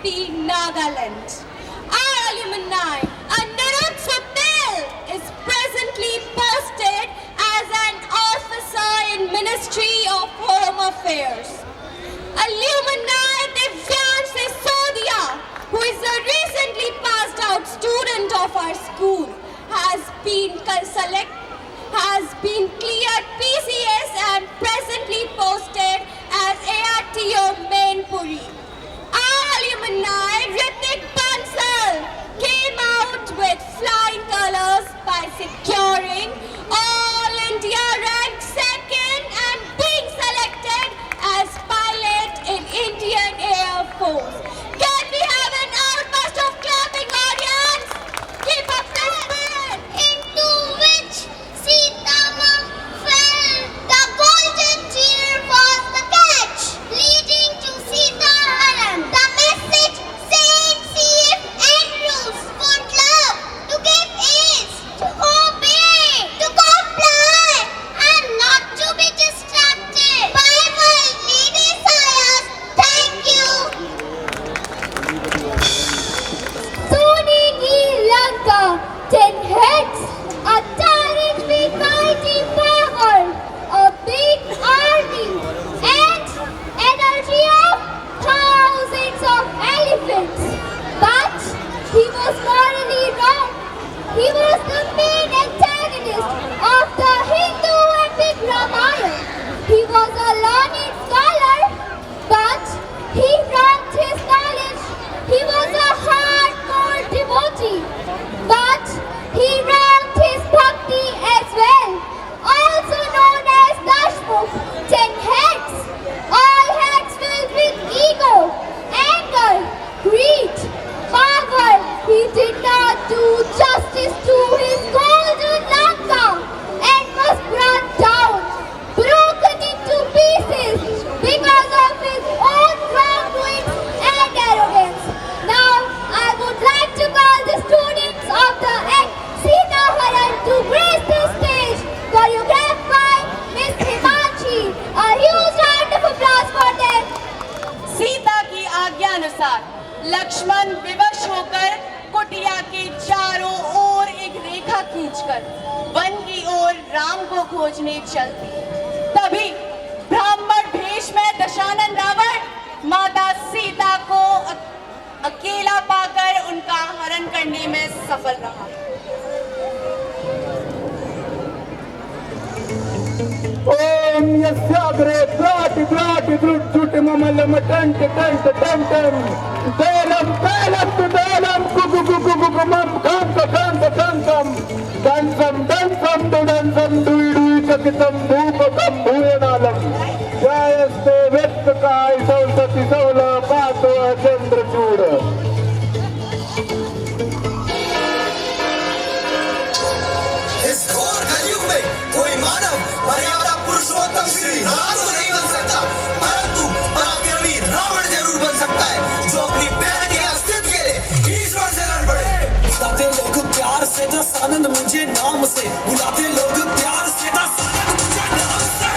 SP Nagaland. Our alumni, Anirudh Patel, is presently posted as an officer in Ministry of Home Affairs. Alumni Divyansh Sisodia, who is a recently passed out student of our school, has been cleared PCS and presently posted as ARTO Mainpuri. Our alumni Ritik Bansal came out with flying colors by securing All India rank second and being selected as pilot in Indian Air Force. Can we have an outburst of clapping, audience? Keep up the spirit! Into which Sitama fell. The golden tear was the catch, leading to Sitaharan. The message Saint C.F. Andrews would love to give is to obey, to comply, and not to be distracted. Bible Lady Sayas, thank you. Soni ki Lanka, 10 heads, a tyrant with mighty power, a big army, and energy of thousands of elephants. But he was morally wrong. He was the main antagonist of the Hindu epic Ramayana. He was a learned scholar, but he wrought his knowledge. He was a hardcore devotee, but he wrought his bhakti as well. Also known as Dashmukh, 10 heads, all heads filled with ego, anger, greed, power. He did not do justice to his golden Lanka and was brought down, broken into pieces because of his own wrongdoings and arrogance. Now, I would like to call the students of the Sitaharan to grace the stage, choreographed by Miss Himanshi. A huge round of applause for them. Sita की आज्ञा अनुसार लक्ष्मण विवश होकर कुटिया के चारों ओर एक रेखा खींचकर वन की ओर राम को खोजने चल दिए। तभी ब्राह्मण भेष में दशानन रावण माता सीता को अकेला पाकर उनका हरण करने में सफल रहा। ओम यस्याग्रे प्राति प्राति द्रुट ममलम टंट टंट टंटम देलम देलम तु देलम कुकु कुकु कुकुमम कांत कांत कांतम दंसम दंसम तु दंसम दुई दुई चकितम भूपकम भूयनालम जायस्ते व्यक्त काय सौसति सौला पातो चंद्रचूड़। इस घोर कलयुग में कोई मानव मर्यादा पुरुषोत्तम श्री राम तो नहीं बन सकता, परंतु पराक्रमी रावण जरूर बन सकता है, जो अपनी बहन के अस्तित्व के लिए ईश्वर से लड़ पड़े। बुलाते लोग प्यार से दस आनंद मुझे नाम से, बुलाते लोग प्यार से दस आनंद मुझे नाम से।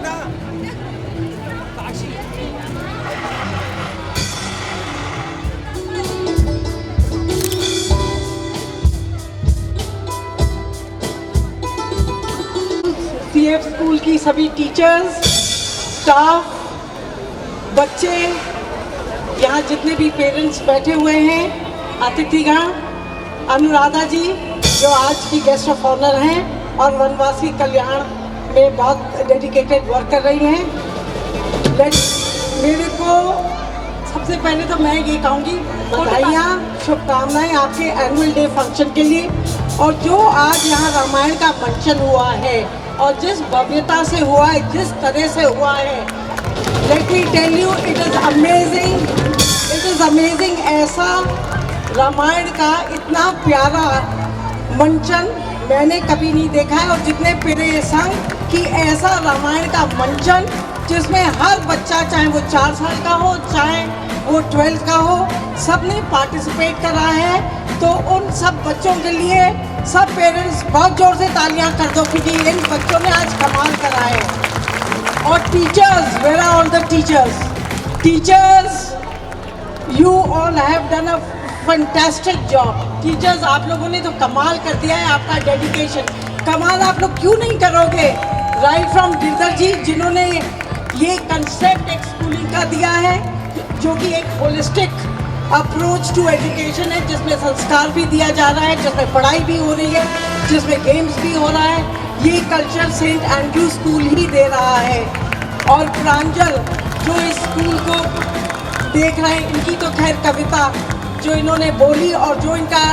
CF स्कूल की सभी टीचर्स, स्टाफ, बच्चे, यहाँ जितने भी पेरेंट्स बैठे हुए हैं, अतिथिगण, अनुराधा जी जो आज की गेस्ट ऑफ ऑनर हैं और वनवासी कल्याण में बहुत डेडिकेटेड वर्क कर रही हैं। मेरे को सबसे पहले तो मैं ये कहूँगी बधाइयाँ, शुभकामनाएं आपके एनुअल डे फंक्शन के लिए। और जो आज यहाँ रामायण का मंचन हुआ है और जिस भव्यता से हुआ है, जिस तरह से हुआ है, let me tell you it is amazing. ऐसा रामायण का इतना प्यारा मंचन मैंने कभी नहीं देखा है। और जितने मेरे संग कि ऐसा रामायण का मंचन जिसमें हर बच्चा, चाहे वो 4 साल का हो, चाहे वो 12 का हो, सब ने पार्टिसिपेट करा है। तो उन सब बच्चों के लिए सब पेरेंट्स बहुत जोर से तालियां कर दो क्योंकि इन बच्चों ने आज कमाल करा है। और teachers, where are all the teachers? Teachers, you all have done a fantastic job. Teachers, आप लोगों ने तो कमाल कर दिया है। आपका डेडिकेशन कमाल आप लोग क्यों नहीं करोगे? राइट फ्रॉम गिरधर जी जिन्होंने ये कंसेप्ट एक स्कूलिंग का दिया है जो कि एक होलिस्टिक अप्रोच टू एजुकेशन है, जिसमें संस्कार भी दिया जा रहा है, जिसमें पढ़ाई भी हो रही है, जिसमें गेम्स भी हो रहा है। ये कल्चर सेंट एंड्रू स्कूल ही दे रहा है। और प्रांजल जो इस स्कूल को देख रहे हैं, इनकी तो खैर कविता जो इन्होंने बोली और जो इनका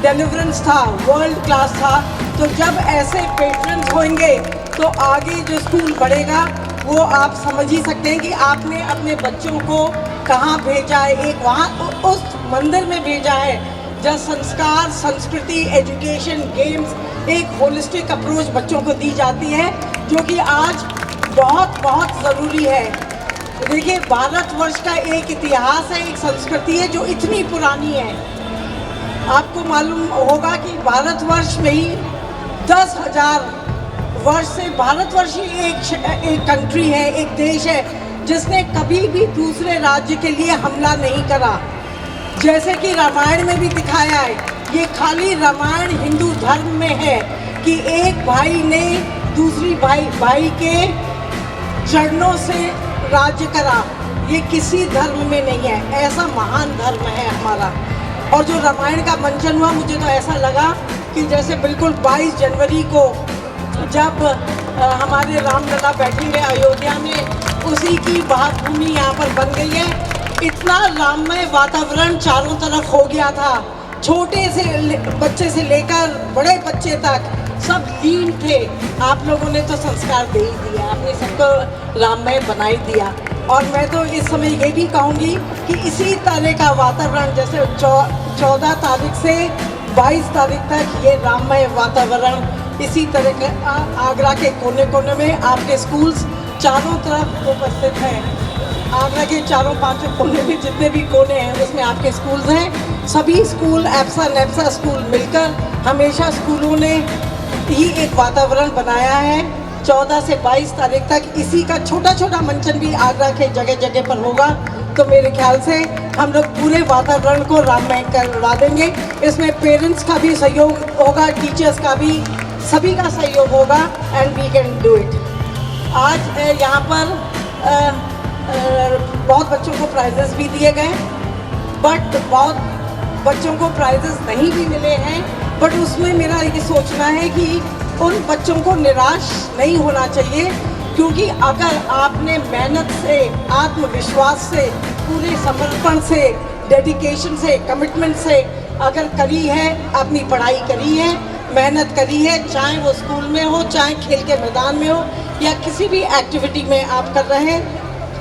डिलीवरेंस था वर्ल्ड क्लास था। तो जब ऐसे पेट्रन्स होंगे तो आगे जो स्कूल बढ़ेगा वो आप समझ ही सकते हैं कि आपने अपने बच्चों को कहाँ भेजा है। एक वहाँ उस मंदिर में भेजा है जहाँ संस्कार, संस्कृति, एजुकेशन, गेम्स, एक होलिस्टिक अप्रोच बच्चों को दी जाती है जो कि आज बहुत बहुत ज़रूरी है। देखिए, भारतवर्ष का एक इतिहास है, एक संस्कृति है जो इतनी पुरानी है। आपको मालूम होगा कि भारतवर्ष में ही 10,000 वर्ष से भारतवर्ष ही एक कंट्री है, एक देश है जिसने कभी भी दूसरे राज्य के लिए हमला नहीं करा। जैसे कि रामायण में भी दिखाया है, ये खाली रामायण हिंदू धर्म में है कि एक भाई ने दूसरी भाई के चरणों से राज्य करा। ये किसी धर्म में नहीं है, ऐसा महान धर्म है हमारा। और जो रामायण का मंचन हुआ, मुझे तो ऐसा लगा कि जैसे बिल्कुल 22 जनवरी को जब हमारे रामलला बैठेंगे अयोध्या में, उसी की भूमि यहाँ पर बन गई है। इतना राममय वातावरण चारों तरफ हो गया था। छोटे से बच्चे से लेकर बड़े बच्चे तक सब लीन थे। आप लोगों ने तो संस्कार दे ही दिया, आपने सबको राममय बना ही दिया। और मैं तो इस समय ये भी कहूँगी कि इसी तरह का वातावरण जैसे 14 तारीख से 22 तारीख तक ये राममय वातावरण इसी तरह के आगरा के कोने कोने में आपके स्कूल्स चारों तरफ उपस्थित हैं। आगरा के चारों पांचों कोने में जितने भी कोने हैं उसमें आपके स्कूल्स हैं। सभी स्कूल, एप्सा नेप्सा स्कूल मिलकर हमेशा स्कूलों ने ही एक वातावरण बनाया है। 14 से 22 तारीख तक इसी का छोटा छोटा मंचन भी आगरा के जगह जगह पर होगा। तो मेरे ख्याल से हम लोग पूरे वातावरण को राममय करवा देंगे। इसमें पेरेंट्स का भी सहयोग होगा, टीचर्स का भी, सभी का सहयोग होगा and we can do it. आज यहाँ पर बहुत बच्चों को प्राइजेस भी दिए गए, बट बहुत बच्चों को प्राइजेस नहीं भी मिले हैं। बट उसमें मेरा ये सोचना है कि उन बच्चों को निराश नहीं होना चाहिए, क्योंकि अगर आपने मेहनत से, आत्मविश्वास से, पूरे समर्पण से, डेडिकेशन से, कमिटमेंट से अगर करी है, अपनी पढ़ाई करी है, मेहनत करी है, चाहे वो स्कूल में हो, चाहे खेल के मैदान में हो या किसी भी एक्टिविटी में आप कर रहे हैं,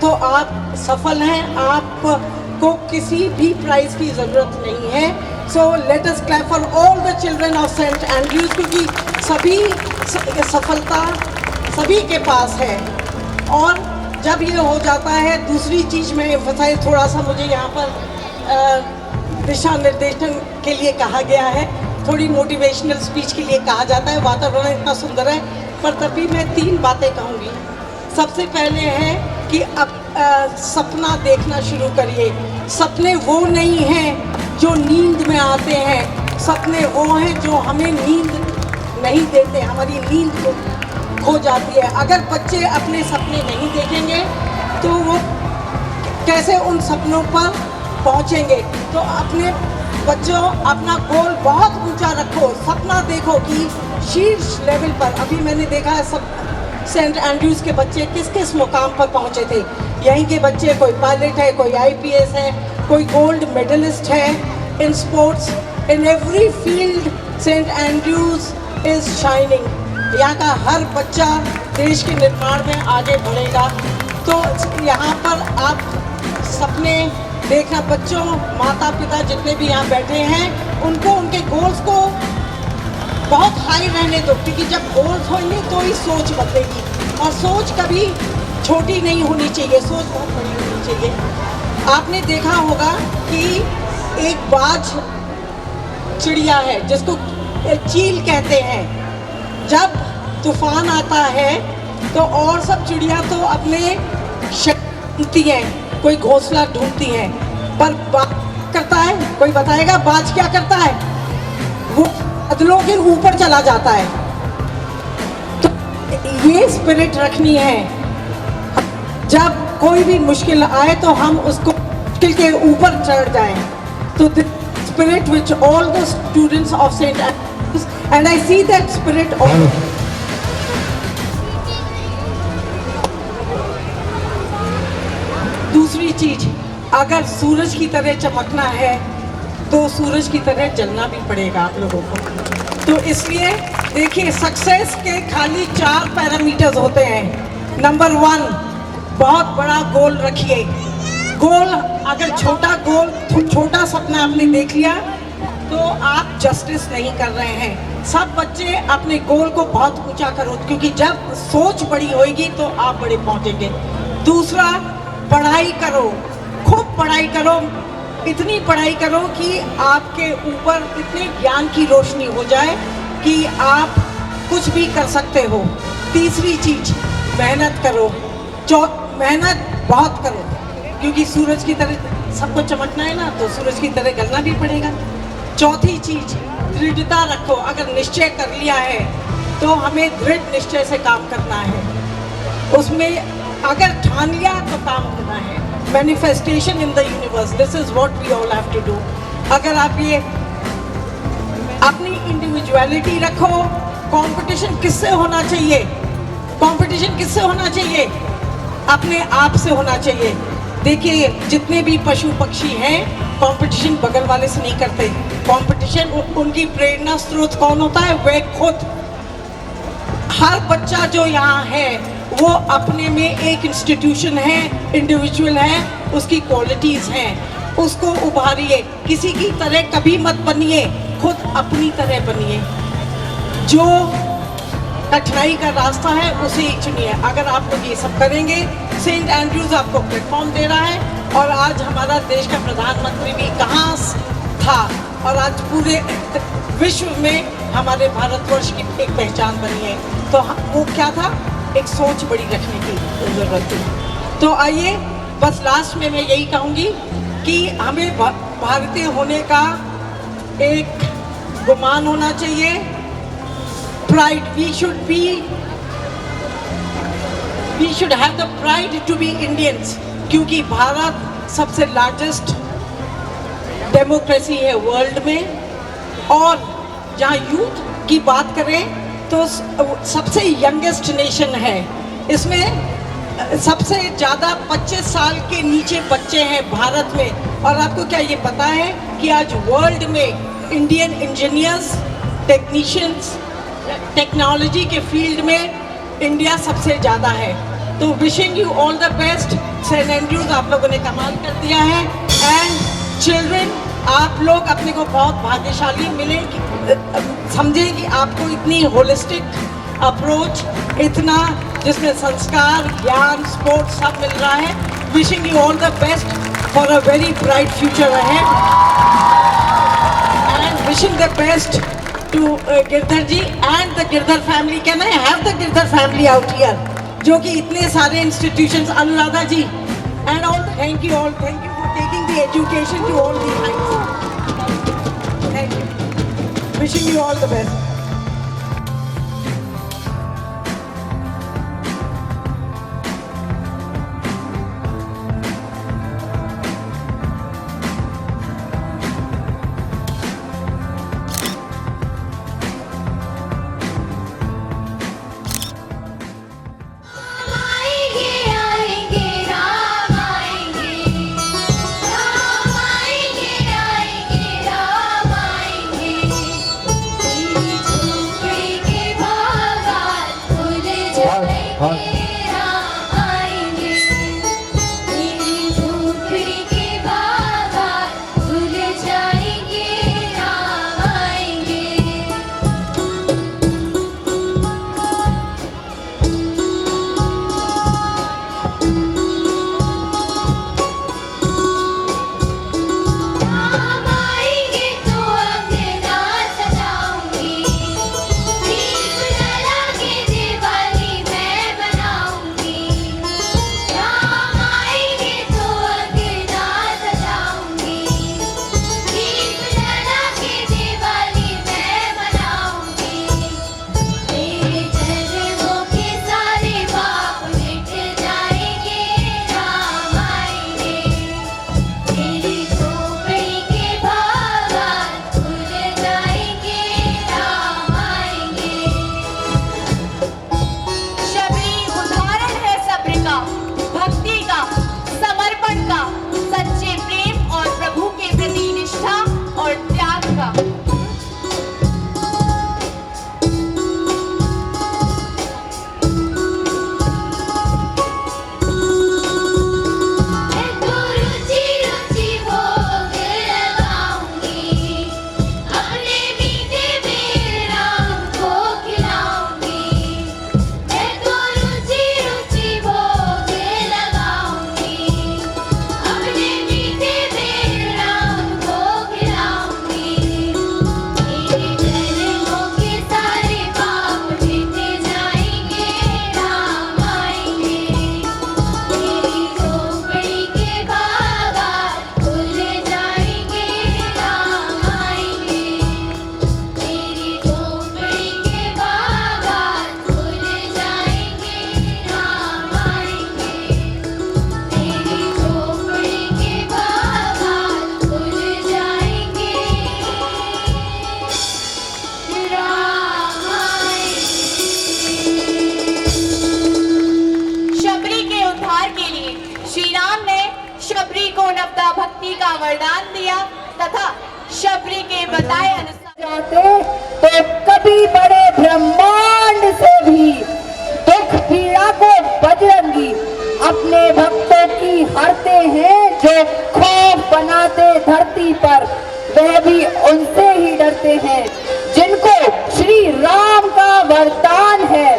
तो आप सफल हैं। आपको किसी भी प्राइज़ की ज़रूरत नहीं है। So let us clap for all the children of Saint Andrews, क्योंकि सभी सफलता सभी के पास है। और जब ये हो जाता है, दूसरी चीज़ में एम्फसाइज थोड़ा सा मुझे यहाँ पर दिशा निर्देशन के लिए कहा गया है, थोड़ी मोटिवेशनल स्पीच के लिए कहा जाता है। वातावरण इतना सुंदर है, पर तभी मैं 3 बातें कहूँगी। सबसे पहले है कि अब सपना देखना शुरू करिए। सपने वो नहीं हैं जो नींद में आते हैं, सपने वो हैं जो हमें नींद नहीं देते, हमारी नींद को खो जाती है। अगर बच्चे अपने सपने नहीं देखेंगे तो वो कैसे उन सपनों पर पहुंचेंगे। तो अपने बच्चों अपना गोल बहुत ऊंचा रखो, सपना देखो कि शीर्ष लेवल पर। अभी मैंने देखा है सब सेंट एंड्रूज के बच्चे किस किस मुकाम पर पहुंचे थे। यहीं के बच्चे, कोई पायलट है, कोई IPS है, कोई गोल्ड मेडलिस्ट है in sports. In every field Saint Andrews is shining. यहाँ का हर बच्चा देश के निर्माण में आगे बढ़ेगा। तो यहाँ पर आप सपने देखना, बच्चों, माता पिता जितने भी यहाँ बैठे हैं उनको उनके गोल्स को बहुत हाई रहने दो, क्योंकि जब गोल्स होंगे तो ही सोच बदलेगी। और सोच कभी छोटी नहीं होनी चाहिए, सोच बहुत बड़ी होनी चाहिए। आपने देखा होगा कि एक बाज चिड़िया है जिसको चील कहते हैं। जब तूफान आता है तो और सब चिड़िया तो अपने ढूंढती हैं, कोई घोंसला ढूंढती हैं, पर बाज करता है, कोई बताएगा बाज क्या करता है? वो बादलों के ऊपर चला जाता है। तो ये स्पिरिट रखनी है, जब कोई भी मुश्किल आए तो हम उसको मुश्किल के ऊपर चढ़ जाएं। तो spirit which all the students of St. Andrews, and I see that spirit all. दूसरी चीज, अगर सूरज की तरह चमकना है तो सूरज की तरह जलना भी पड़ेगा आप लोगों को। तो इसलिए देखिए, सक्सेस के खाली 4 पैरामीटर्स होते हैं। नंबर 1, बहुत बड़ा गोल रखिए। गोल अगर छोटा गोल, छोटा सपना आपने देख लिया तो आप जस्टिस नहीं कर रहे हैं। सब बच्चे अपने गोल को बहुत ऊंचा करो, क्योंकि जब सोच बड़ी होगी तो आप बड़े पहुंचेंगे। दूसरा, पढ़ाई करो, खूब पढ़ाई करो, इतनी पढ़ाई करो कि आपके ऊपर इतने ज्ञान की रोशनी हो जाए कि आप कुछ भी कर सकते हो। तीसरी चीज, मेहनत करो, मेहनत बहुत करो, क्योंकि सूरज की तरह सबको चमकना है ना, तो सूरज की तरह गलना भी पड़ेगा। चौथी चीज, दृढ़ता रखो। अगर निश्चय कर लिया है तो हमें दृढ़ निश्चय से काम करना है, उसमें अगर ठान लिया तो काम करना है। Manifestation in the universe, this is what we all have to do. अगर आप ये अपनी इंडिविजुअलिटी रखो, कंपटीशन किससे होना चाहिए? कंपटीशन किससे होना चाहिए? अपने आप से होना चाहिए। देखिए, जितने भी पशु पक्षी हैं कंपटीशन बगल वाले से नहीं करते। कंपटीशन उनकी प्रेरणा स्रोत कौन होता है? वे खुद। हर बच्चा जो यहाँ है वो अपने में एक इंस्टीट्यूशन है, इंडिविजुअल है, उसकी क्वालिटीज़ हैं, उसको उभारिए। किसी की तरह कभी मत बनिए, खुद अपनी तरह बनिए। जो कठिनाई का रास्ता है उसे ही चुनिए। अगर आप लोग ये सब करेंगे, सेंट एंड्रूज आपको प्लेटफॉर्म दे रहा है। और आज हमारा देश का प्रधानमंत्री भी कहाँ था, और आज पूरे विश्व में हमारे भारतवर्ष की एक पहचान बनी है। तो वो क्या था? एक सोच बड़ी रखने की ज़रूरत थी। तो आइए, बस लास्ट में मैं यही कहूँगी कि हमें भारतीय होने का एक गुमान होना चाहिए, pride. We should have the pride to be Indians, क्योंकि भारत सबसे लार्जेस्ट डेमोक्रेसी है वर्ल्ड में। और जहाँ यूथ की बात करें तो सबसे यंगेस्ट नेशन है। इसमें सबसे ज़्यादा 25 साल के नीचे बच्चे हैं भारत में। और आपको क्या ये पता है कि आज वर्ल्ड में इंडियन इंजीनियर्स, टेक्नीशियंस, टेक्नोलॉजी के फील्ड में इंडिया सबसे ज़्यादा है। तो wishing you all the best. Saint Andrews आप लोगों ने कमाल कर दिया है। एंड चिल्ड्रन, आप लोग अपने को बहुत भाग्यशाली मिले, समझें कि आपको इतनी होलिस्टिक अप्रोच, इतना जिसमें संस्कार, ज्ञान, स्पोर्ट्स सब मिल रहा है। Wishing you all the best for a very bright future ahead, and wishing the best to Girdhar ji and the Girdhar family. Can I have the Girdhar family out here? जो कि इतने सारे institutions, Anuradha ji and all, thank you for taking the education to all the heights. Thank you, wishing you all the best. भक्ति का वरदान दिया तथा शबरी के बताए अनुसार जाते तो कभी बड़े ब्रह्मांड से भी दुख पीड़ा को बजरंगी अपने भक्तों की हरते हैं। जो खौफ बनाते धरती पर वह भी उनसे ही डरते हैं जिनको श्री राम का वरदान है।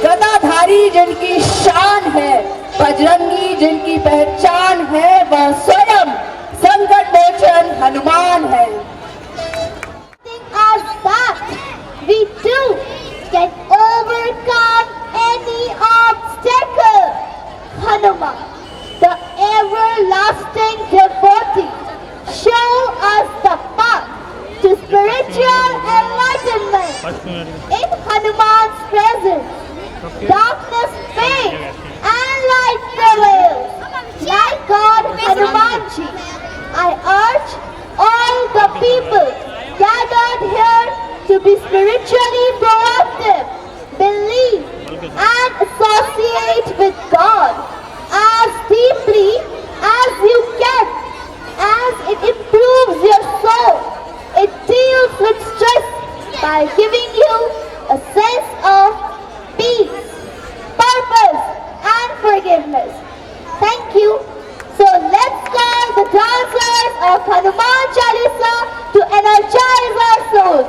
गदाधारी जिनकी शान है, बजरंगी जिनकी पहचान है, वह स्वयं संकट मोचन हनुमान है। As that we too can overcome any obstacle. Hanuman, the everlasting devotee, show us the path to spiritual enlightenment. In Hanuman's presence, darkness fades and light prevails. Like God Hanumanji, I urge all the people gathered here to be spiritually proactive, believe and associate with God as deeply as you can, as it improves your soul. It deals with stress by giving you a sense of peace, purpose and forgiveness. Thank you. So let's call the dancers of Hanuman Chalisa to energize our souls.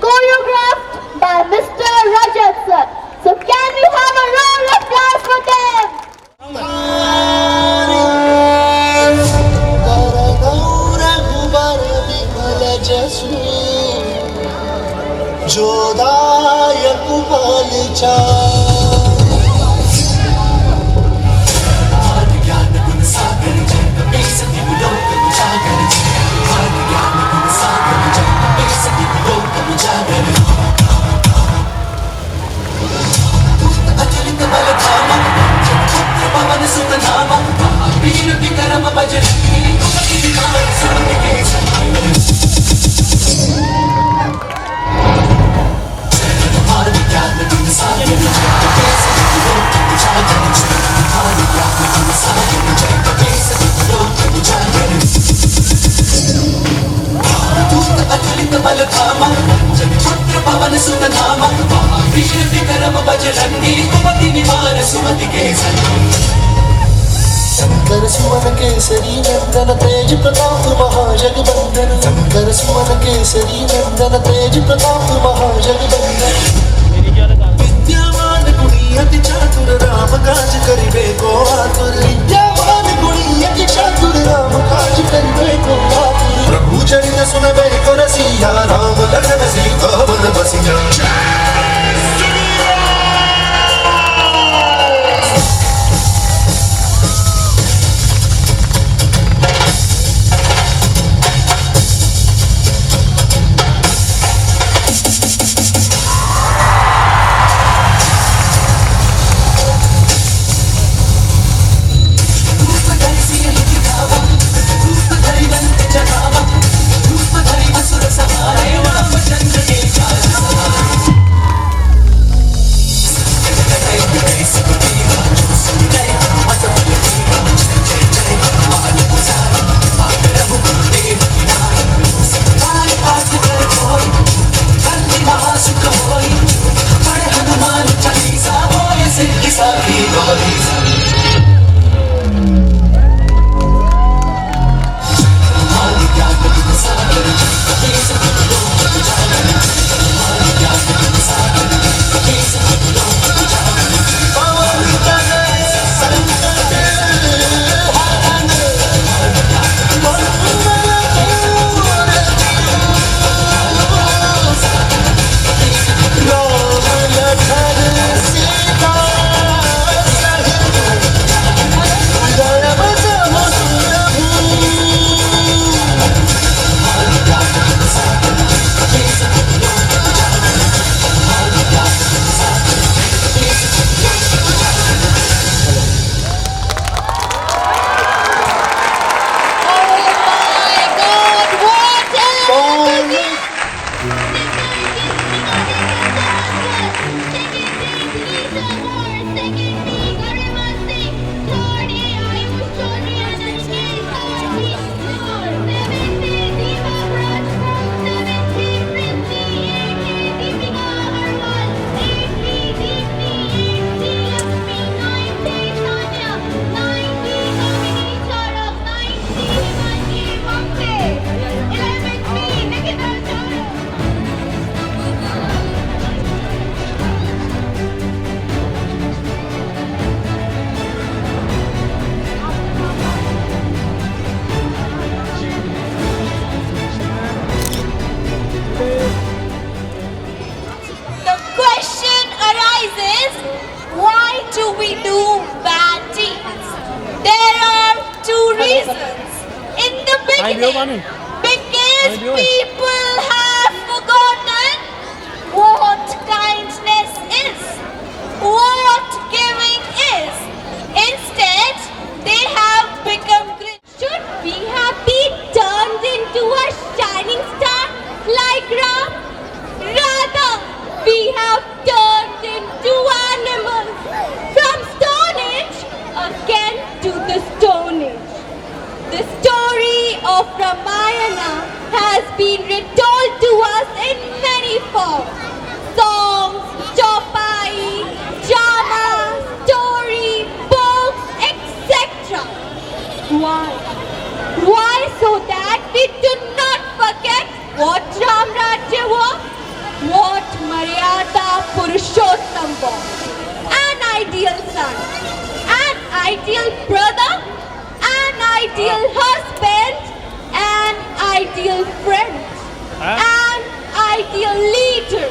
Choreographed by Mr. Rajat sir. So can we have a round of applause for them? जोदायक बलचा पवन सुत नामा विष्णु विक्रम बजरंगी कुमति निवार सुमति के शंकर सुवन केसरी नंदन तेज प्रताप महाजगबंदन शंकर सुवन केसरी नंदन तेज प्रताप महाजगबंदन विद्यावान गुणी अति चातुर राम काज करिबे को आतुर विद्यावान गुणी अति चातुर राम काज करिबे को आतुर प्रभु चरित सुनबे को रसिया राम लखन सीता वन बसिया Because people have forgotten what kindness is, what giving is. Instead, they have become great. Should we have been turned into a shining star like Ram? Rather, we have turned into animals. From Stone Age again to the Stone Age. The story of Ramayana has been retold to us in many forms. Songs, chopai, drama, story, books, etc. Why? Why? So that we do not forget what Ram Rajya was, what Maryada Purushottam was. An ideal son, an ideal brother, an ideal husband, an ideal friend, an ideal leader,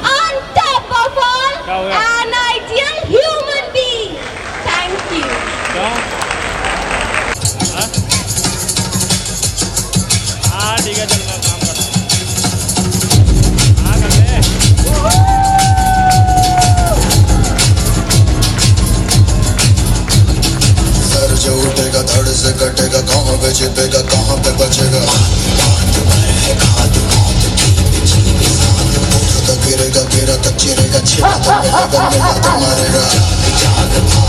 on top of all, an ideal human being. Thank you. ठीक है चल मैं काम करता हूँ कर ले सर जो उठेगा धड़ से कटेगा कहाँ पे छिपेगा कहाँ पे बचेगा गिरेगा गिरा तक चिरेगा छिपा तो मिलेगा मिला तो मारेगा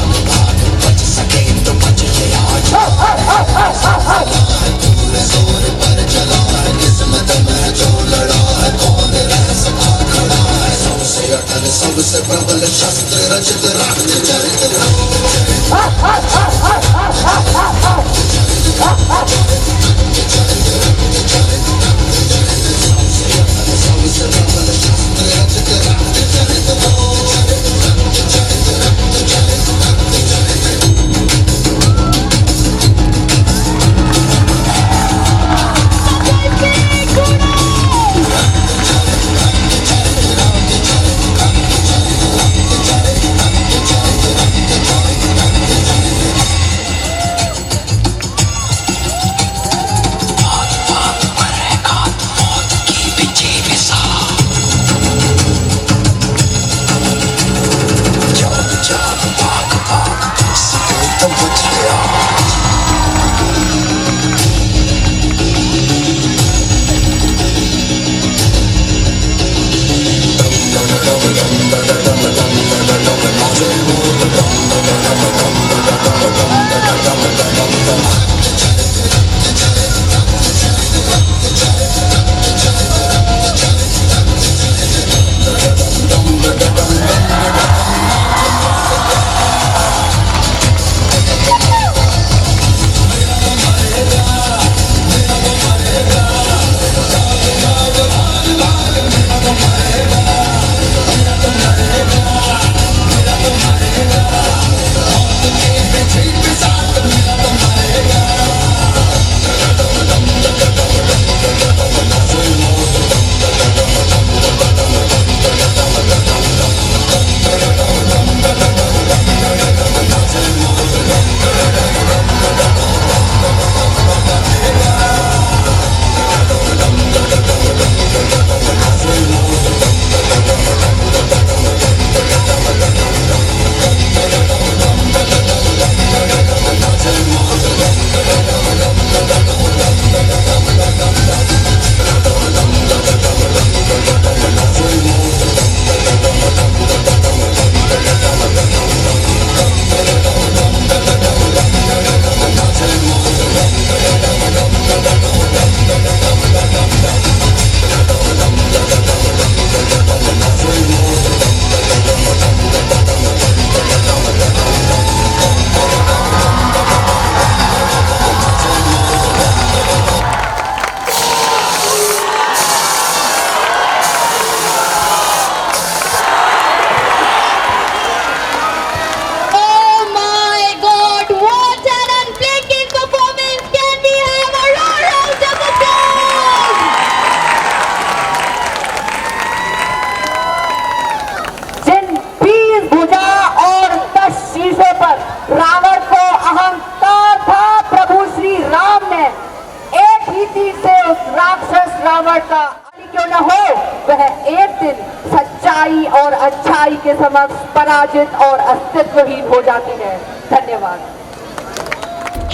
के समक्ष पराजित और अस्तित्वहीन हो जाती है। धन्यवाद।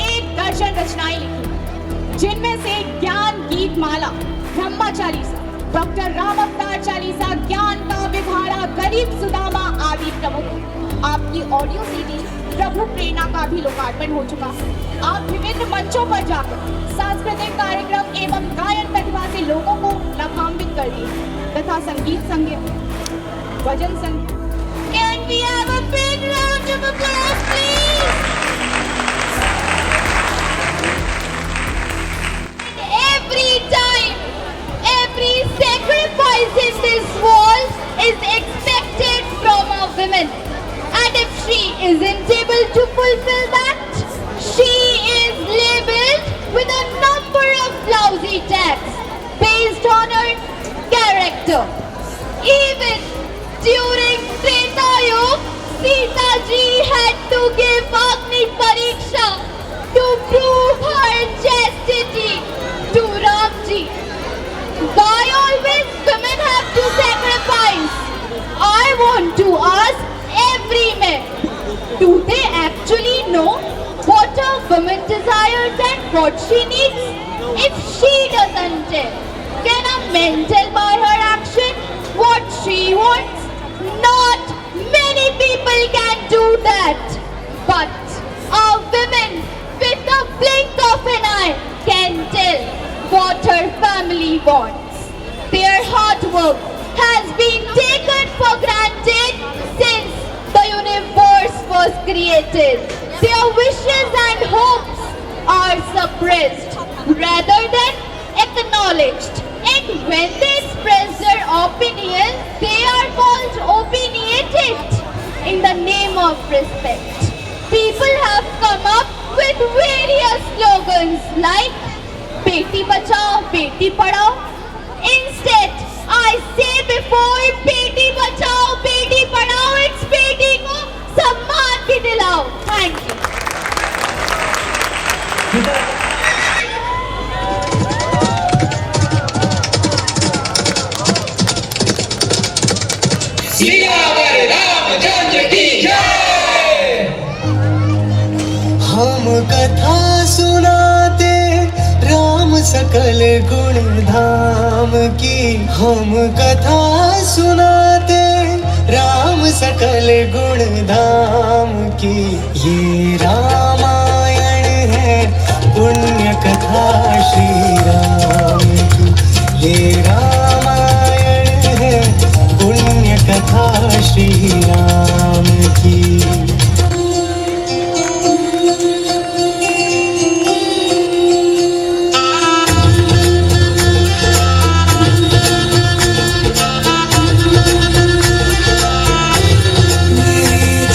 एक दर्जन रचनाएं लिखी, जिनमें से ज्ञान गीत माला, ब्रह्मा चालीसा, डॉक्टर राम अवतार चालीसा, ज्ञान का विभारा, गरीब सुदामा आदि प्रमुख। आपकी ऑडियो सीडी प्रभु प्रेरणा का भी लोकार्पण हो चुका। आप विभिन्न मंचों पर जाकर सांस्कृतिक कार्यक्रम एवं गायन प्रतिभा से लोगों को लाभान्वित कर रही तथा संगीत संगीत, भजन संगीत। Can we have a big round of applause, please? Every time, every sacrifice in this world is expected from a woman. And if she isn't able to fulfill that, she is labeled with a number of lousy tags based on her character. Even during Treta Yuga, Sita ji had to give Agni Pariksha to prove her chastity to Ram ji. Why always women have to sacrifice? I want to ask every man, do they actually know what a woman desires and what she needs? If she doesn't tell, can a man tell by her action what she wants? Not many people can do that. But a woman with a blink of an eye can tell what her family wants. Their hard work has been taken for granted since the universe was created. Their wishes and hopes are suppressed rather than acknowledged. And when they express their opinion, they are called opinionated in the name of respect. People have come up with various slogans like Beti Bachao, Beti Padhao. Instead, I say before Beti Bachao, Beti Padhao, it's Beti ko सम्मान भी दिलाओ। Thank you. सियावर रामचंद्र की जय। हम कथा सुनाते राम सकल गुण धाम की। हम कथा सुनाते राम सकल गुण धाम की। ये रामायण है पुण्य कथा श्री राम की। ये रामायण है पुण्य कथा श्री राम की।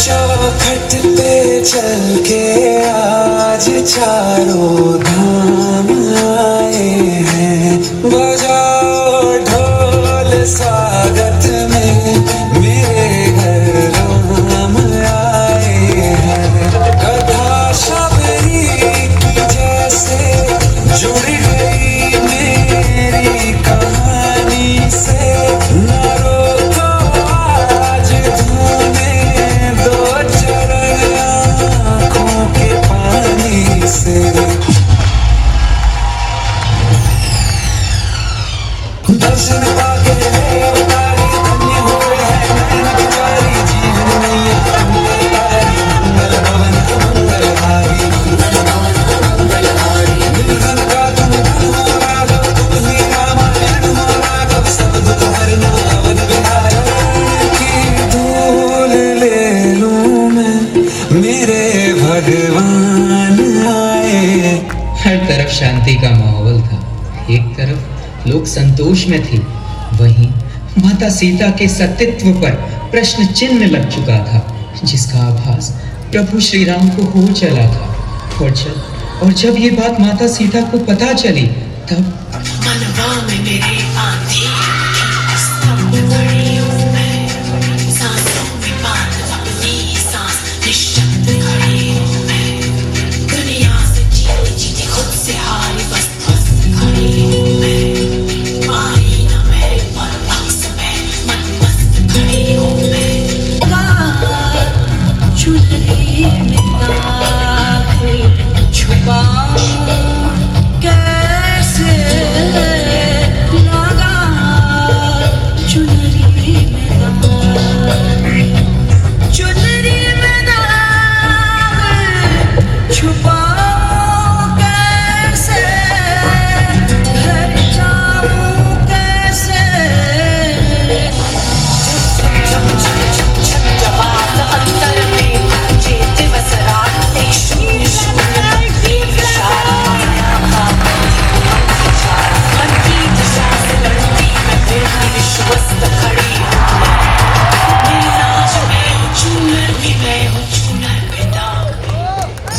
चौखट पे चल के आज चारों धाम आए हैं। बजाओ ढोल स्वागत में मेरे घर राम आए हैं। कथा शबरी की जैसे जुड़ गई मेरी कहानी से। न रोको आज धोने दो चरण आँखों के पानी से। दर्शन पाके है अवतारी धन्य हुए हैं नैन बिचारी। जीवन मैया मंगलकारी मंगल भवन मंगलहारी। निर्धन का तुम धन हो राघव तुम ही रामायण हो राघव। सब दुख हरना अवध बिहारी। की धूल ले लूं मैं मेरे भगवान आए। हर तरफ शांति का माहौल था। एक तरफ लोग संतोष में थे, वहीं माता सीता के सतीत्व पर प्रश्न चिन्ह लग चुका था, जिसका आभास प्रभु श्री राम को हो चला था। और जब ये बात माता सीता को पता चली तब मनवा में मेरे आंधी स्तब्ध खड़ी हूँ मैं। सांसों में बांध अपनी सांस निश्शब्द खड़ी हूँ मैं। दुनिया से जीती जीती खुद से हारी बस खड़ी हूँ मैं। आईना में पर अक्स में मन मस्त खड़ी हूँ मैं।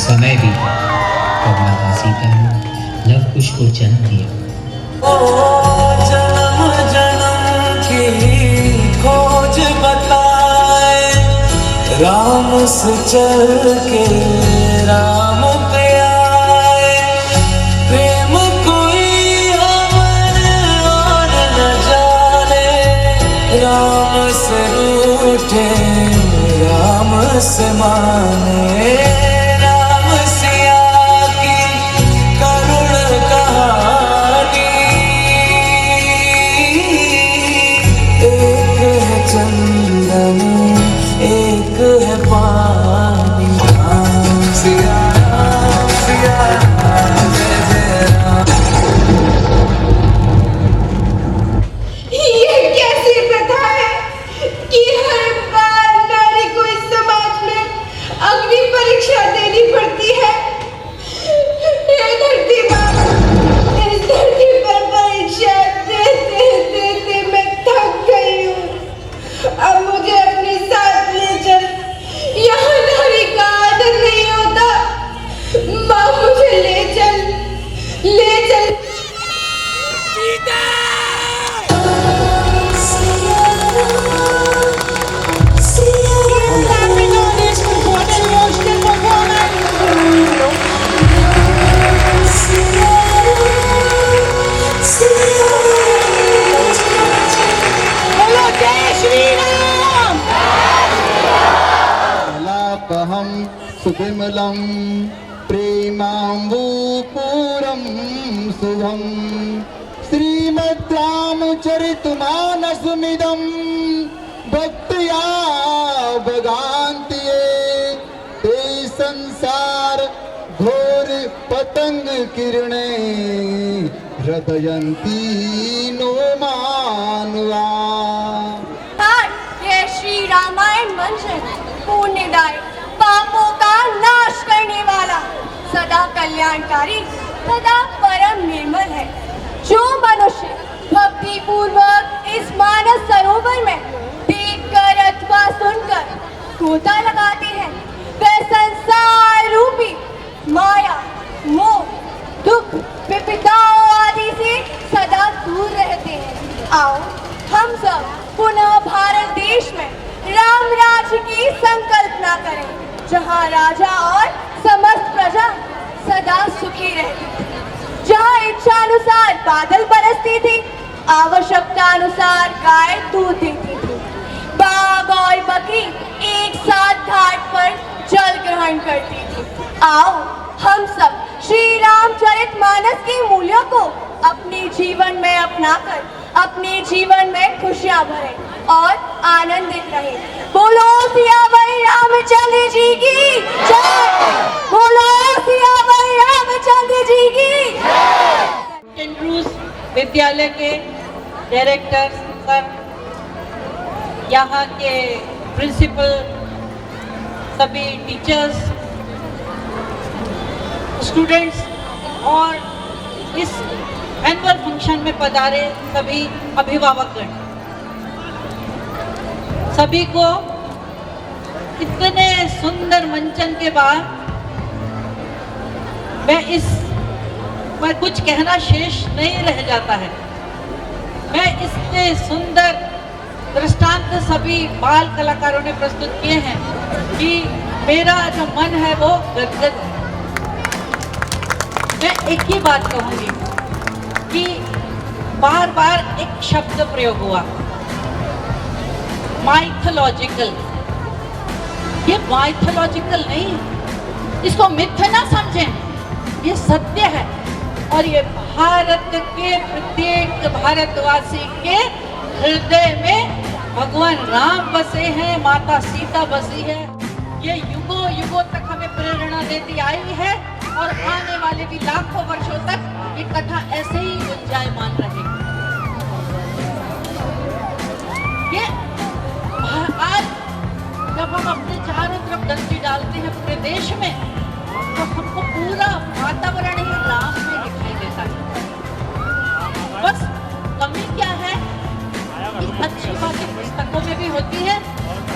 समय भी कमला सीता ने लव कुश को जन्म दिया। जन्म जन्म की खोज बताए, राम से चल के राम पे आए। प्रेम कोई अमर और न जाने, राम से रूठे राम से माने। सुविमलं प्रेमाम्बूपूरं शुभं श्रीमद्रामचरितमानसमिदं भक्त्या भगान्ति ये ते संसार घोर पतंग किरणे हृदयन्ती नो मानवा। ये श्री रामायण मंच है, पुण्यदायी, पापों का नाश करने वाला, सदा कल्याणकारी, सदा परम निर्मल है। जो मनुष्य भक्ति पूर्वक इस मानस सरोवर में देखकर अथवा सुनकर गोता लगाते हैं, वे संसार रूपी माया, मोह, दुख, विपदाओं आदि से सदा दूर रहते हैं। आओ हम सब पुनः भारत देश में राम राज्य की संकल्पना करें, जहाँ राजा और समस्त प्रजा सदा सुखी रहती थी, जहाँ इच्छा अनुसार बादल बरसती थी, आवश्यकता अनुसार गाय दूध देती थी, बाघ और बकरी एक साथ घाट पर जल ग्रहण करती थी। आओ हम सब श्री रामचरितमानस के मूल्यों को अपने जीवन में अपनाकर अपने जीवन में खुशियां भरें और आनंदित रहें। बोलो सियावर रामचंद्र जी की जय। बोलो सियावर रामचंद्र जी की जय। एंड्रूज विद्यालय के डायरेक्टर सर, यहाँ के प्रिंसिपल, सभी टीचर्स, स्टूडेंट्स और इस एनुअल फंक्शन में पधारे सभी अभिभावकगण, सभी को इतने सुंदर मंचन के बाद मैं कुछ कहना शेष नहीं रह जाता है। मैं इतने सुंदर दृष्टांत सभी बाल कलाकारों ने प्रस्तुत किए हैं कि मेरा जो मन है वो गदगद है। मैं एक ही बात कहूँगी कि बार बार एक शब्द प्रयोग हुआ, माइथोलॉजिकल। ये माइथोलॉजिकल नहीं है, इसको मिथ ना समझें, ये सत्य है। और ये भारत के प्रत्येक भारतवासी के हृदय में भगवान राम बसे हैं, माता सीता बसी है। ये युगों युगों तक हमें प्रेरणा देती आई है और आने वाले भी लाखों वर्षों तक ये कथा ऐसे ही गुंजायमान रहेगी। ये आज जब हम अपने चारों तरफ दृष्टि डालते हैं पूरे देश में, तो हमको पूरा वातावरण ही राम में दिखाई देता है। बस कमी क्या है कि अच्छी बातें पुस्तकों में भी होती है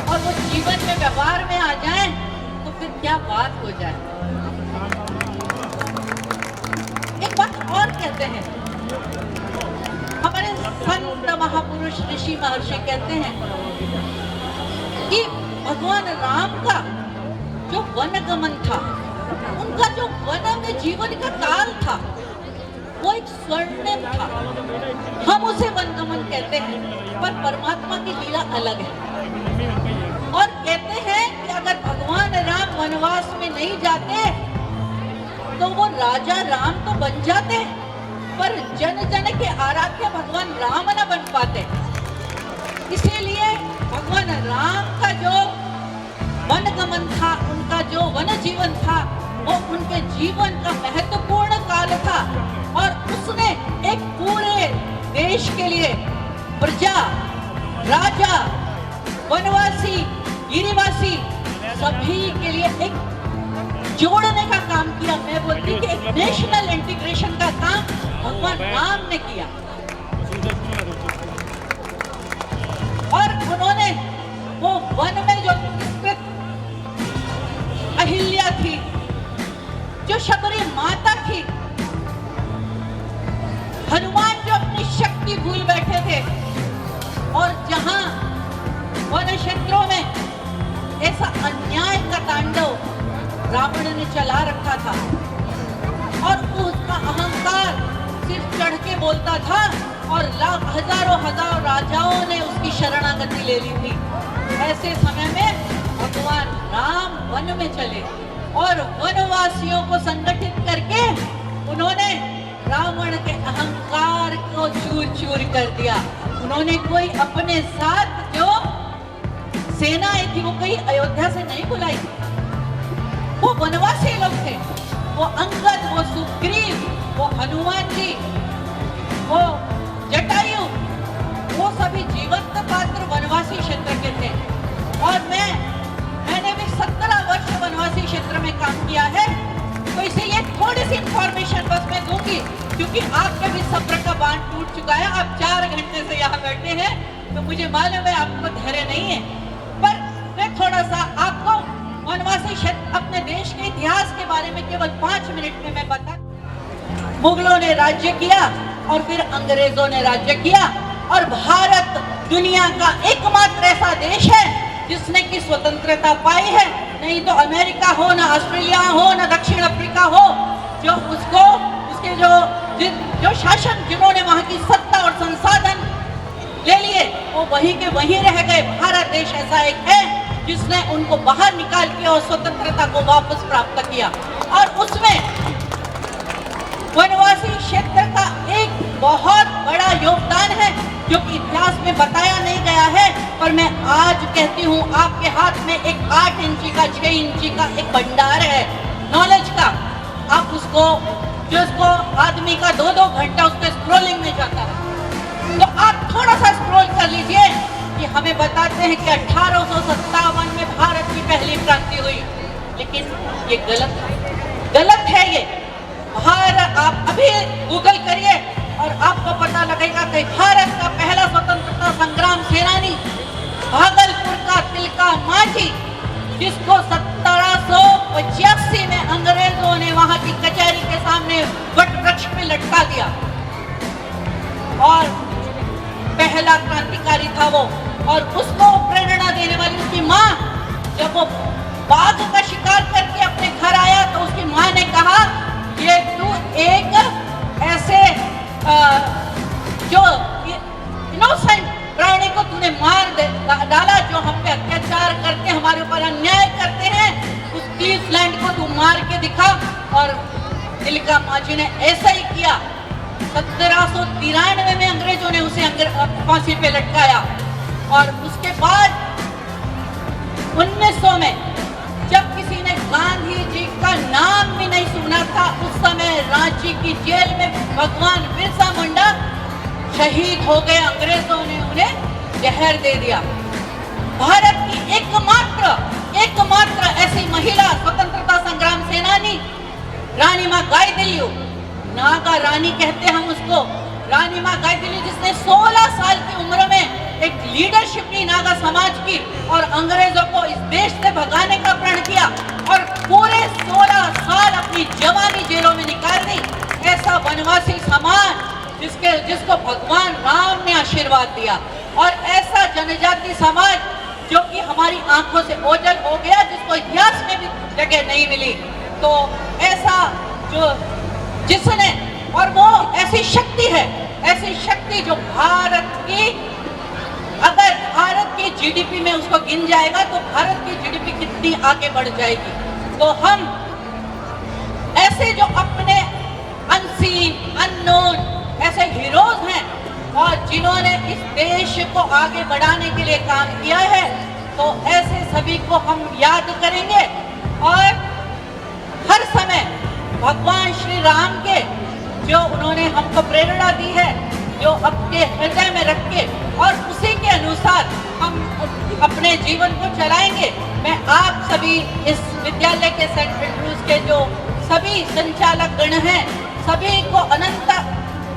और वो जीवन में व्यवहार में आ जाए तो फिर क्या बात हो जाए। एक बात और कहते हैं, हमारे संत महापुरुष ऋषि महर्षि कहते हैं कि भगवान राम का जो वनगमन था, उनका जो वन में जीवन का काल था, वो एक स्वर्णिम था। हम उसे वनगमन कहते हैं, पर परमात्मा की लीला अलग है। और कहते हैं कि अगर भगवान राम वनवास में नहीं जाते तो वो राजा राम तो बन जाते, पर जन जन के आराध्य भगवान राम न बन पाते। इसीलिए भगवान राम का जो वनगमन था, उनका जो वन जीवन था, वो उनके जीवन का महत्वपूर्ण काल था। और उसने एक पूरे देश के लिए प्रजा, राजा, वनवासी, गिरिवासी सभी के लिए एक जोड़ने का काम किया। मैं बोलती कि एक नेशनल इंटीग्रेशन का काम भगवान राम ने किया। और उन्होंने वो वन में जो अहिल्या थी, जो शबरी माता थी, हनुमान जो अपनी शक्ति भूल बैठे थे, और जहां वन क्षेत्रों में ऐसा अन्याय का तांडव रावण ने चला रखा था और उसका अहंकार सिर्फ चढ़ के बोलता था और हजारों राजाओं ने उसकी शरणागति ले ली थी। ऐसे समय में भगवान राम वन में चले और वनवासियों को संगठित करके उन्होंने रावण के अहंकार को चूर चूर कर दिया। उन्होंने कोई अपने साथ जो सेना आई थी वो कोई अयोध्या से नहीं बुलाई थी, वो वनवासी लोग थे। वो अंगद, वो सुग्रीव, वो हनुमान जी, वो जटायु, वो सभी जीवंत पात्र वनवासी क्षेत्र के थे। और मैंने भी 17 वर्ष वनवासी क्षेत्र में काम किया है, तो इसीलिए थोड़ी सी इंफॉर्मेशन बस मैं दूंगी, क्योंकि आपके भी सब्र का बांध टूट चुका है। आप 4 घंटे से यहाँ बैठे हैं, तो मुझे मालूम है आपको धैर्य नहीं है, पर मैं थोड़ा सा आपको वनवासी क्षेत्र, अपने देश के इतिहास के बारे में केवल 5 मिनट में मैं बता। मुगलों ने राज्य किया और फिर अंग्रेजों ने राज्य किया, और भारत दुनिया का एकमात्र ऐसा देश है जिसने की स्वतंत्रता पाई है। नहीं तो अमेरिका हो, ना ऑस्ट्रेलिया हो, ना दक्षिण अफ्रीका हो, जो उसको उसके जो शासन, जिन्होंने वहां की सत्ता और संसाधन ले लिए, वो वहीं के वहीं रह गए। भारत देश ऐसा एक है जिसने उनको बाहर निकाल के और स्वतंत्रता को वापस प्राप्त किया। और उसमें वनवासी क्षेत्र का एक बहुत बड़ा योगदान है जो कि इतिहास में बताया नहीं गया है, पर मैं आज कहती हूँ आपके हाथ में एक 8 इंची का, 6 इंची का एक भंडार है नॉलेज का। आप उसको, जिसको आदमी का 2-2 घंटा उसके स्क्रॉलिंग में जाता है, तो आप थोड़ा सा स्क्रॉल कर लीजिए कि हमें बताते हैं कि 1857 में भारत की पहली क्रांति हुई। लेकिन ये गलत है ये। भारत, आप अभी गूगल करिए और आपको पता लगेगा कि भारत का पहला स्वतंत्रता संग्राम सेनानी भागलपुर का तिलका मांझी, जिसको 1785 में अंग्रेजों ने वहां की कचहरी के सामने वट वृक्ष पे लटका दिया, और पहला क्रांतिकारी था वो। और उसको प्रेरणा देने वाली उसकी माँ, जब वो बाघ का शिकार करके अपने घर आया तो उसकी माँ ने कहा, ये तू एक ऐसे जो इनोसेंट प्राणी को तूने मार डाला, जो हम पे अत्याचार करके हमारे ऊपर अन्याय कर ब्रिटिश लैंड को तू मार के दिखा। और तिलका मांझी ने ऐसा ही किया। 1793 में अंग्रेजों ने उसे फांसी पे लटकाया। और उसके बाद 1900 में जब किसी ने गांधी जी का नाम भी नहीं सुना था, उस समय रांची की जेल में भगवान बिरसा मुंडा शहीद हो गए। अंग्रेजों ने उन्हें जहर दे दिया। भारत की एकमात्र ऐसी महिला स्वतंत्रता संग्राम सेनानी रानी मां गाईदिन्यू, नागा रानी कहते हम उसको, रानी मां गाईदिन्यू, जिसने 16 साल की उम्र में एक लीडरशिप ली नागा समाज की और अंग्रेजों को इस देश से भगाने का प्रण किया और पूरे 16 साल अपनी जवानी जेलों में निकाल दी। ऐसा वनवासी समाज जिसको भगवान राम ने आशीर्वाद दिया, और ऐसा जनजाति समाज जो कि हमारी आंखों से ओझल हो गया, जिसको इतिहास में भी जगह नहीं मिली। तो ऐसा जिसने, और वो ऐसी शक्ति है, ऐसी शक्ति जो अगर भारत की जीडीपी में उसको गिन जाएगा तो भारत की जीडीपी कितनी आगे बढ़ जाएगी। तो हम ऐसे जो अपने अनसीन अननोन ऐसे हीरोज हैं और जिन्होंने इस देश को आगे बढ़ाने के लिए काम किया है, तो ऐसे सभी को हम याद करेंगे और हर समय भगवान श्री राम के जो उन्होंने हमको प्रेरणा दी है, जो अपने हृदय में रख के और उसी के अनुसार हम अपने जीवन को चलाएंगे। मैं आप सभी इस विद्यालय के सेंट एंड्रूज के जो सभी संचालक गण हैं, सभी को अनंत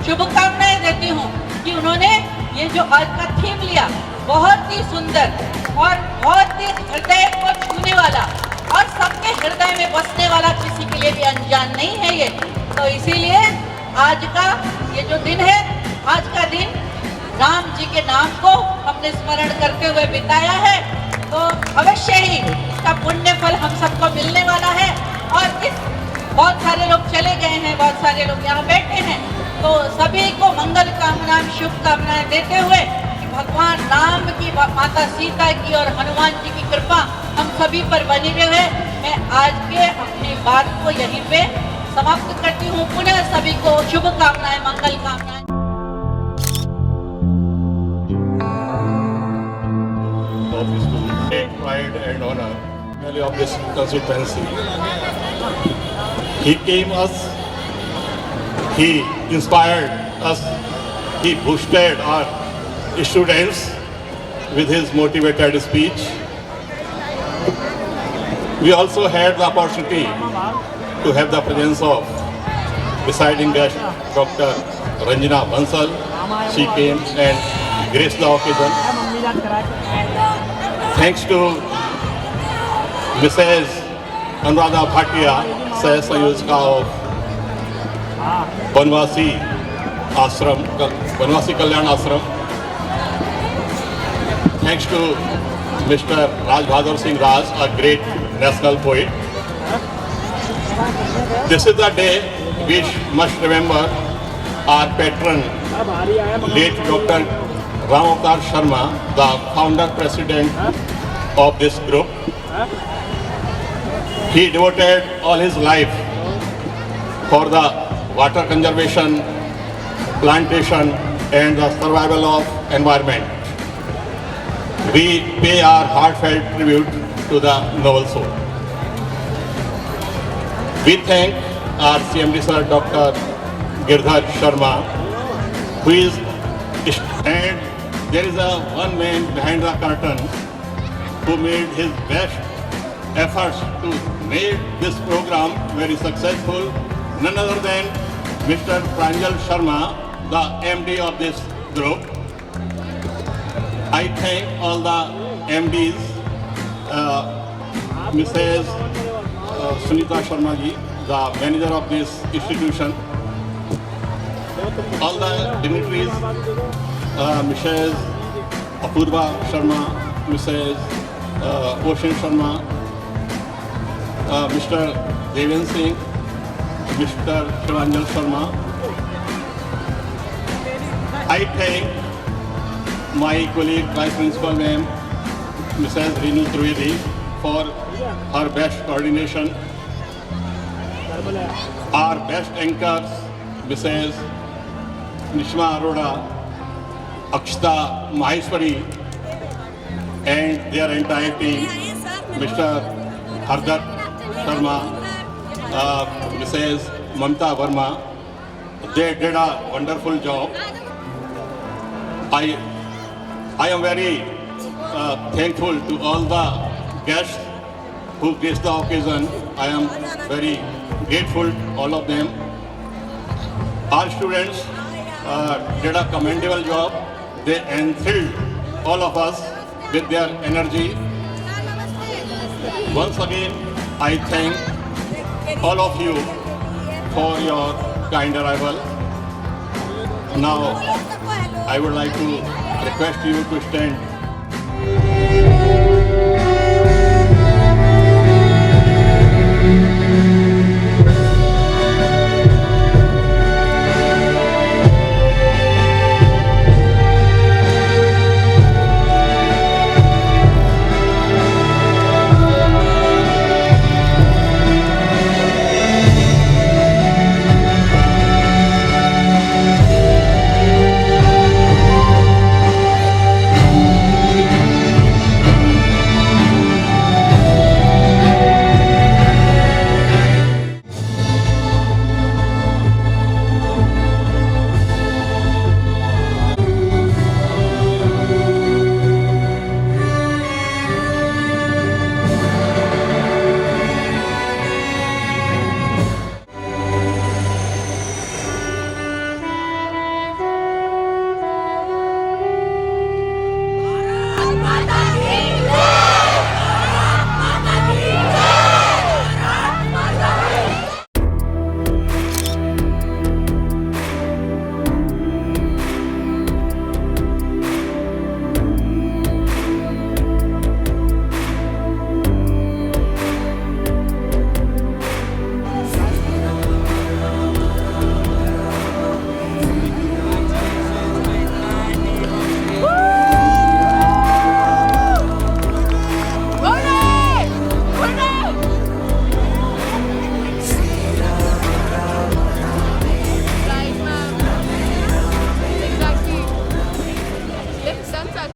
शुभकामनाएं देती हूँ कि उन्होंने ये जो आज का थीम लिया, बहुत ही सुंदर और बहुत ही हृदय को छूने वाला और सबके हृदय में बसने वाला, किसी के लिए भी अनजान नहीं है ये। तो इसीलिए आज का ये जो दिन है, आज का दिन राम जी के नाम को हमने स्मरण करते हुए बिताया है, तो अवश्य ही इसका पुण्य फल हम सबको मिलने वाला है। और इस बहुत सारे लोग चले गए हैं, बहुत सारे लोग यहाँ बैठे हैं, तो सभी को मंगल कामनाएं शुभकामनाएं देते हुए कि भगवान राम की, माता सीता की और हनुमान जी की कृपा हम सभी पर बनी रहे। मैं आज के अपनी बात को यहीं पे समाप्त करती हूँ। पुनः सभी को शुभकामनाएं, मंगल कामनाएं। Take pride and honor of this constituency. He came us, he inspired us, he boosted our students with his motivated speech. We also had the opportunity to have the presence of presiding guest Dr. Ranjana Bansal. She came and graced the occasion. Thanks to Mrs. Anuradha Bhatia, Sahasayojika of Banwasi Kalyan Ashram. Thanks to Mr. Raj Bahadur Singh Raj, a great national poet. This is the day we must remember our patron, late Dr. Ram Avatar Sharma, the founder president of this group. He devoted all his life for the water conservation, plantation and the survival of environment. We pay our heartfelt tribute to the noble soul. We thank our CMD sir Dr. Girdhar Sharma, who is, and there is a one man behind the curtain who made his best efforts to make this program very successful. None other than Mr. Pranjal Sharma, the MD of this group. I thank all the MDs, Mrs. Sunita Sharma ji, the manager of this institution, all the dignitaries, Mrs. Apurva Sharma, Mrs. Oshin Sharma, Mr. Deven Singh, Mr. Shivanjal Sharma. I thank my colleague, Vice Principal Ma'am, Mrs. Renu Trivedi, for her best coordination. Our best anchors, Mrs. Nishma Arora, Akshita Maheshwari, and their entire team, Mr. Hardat Sharma, Mrs. Mamta Verma. They did a wonderful job. I am very thankful to all the guests who graced the occasion. I am very grateful, all of them. Our students did a commendable job. They enthralled all of us with their energy. Once again, I thank all of you for your kind arrival. Now, I would like to request you to stand.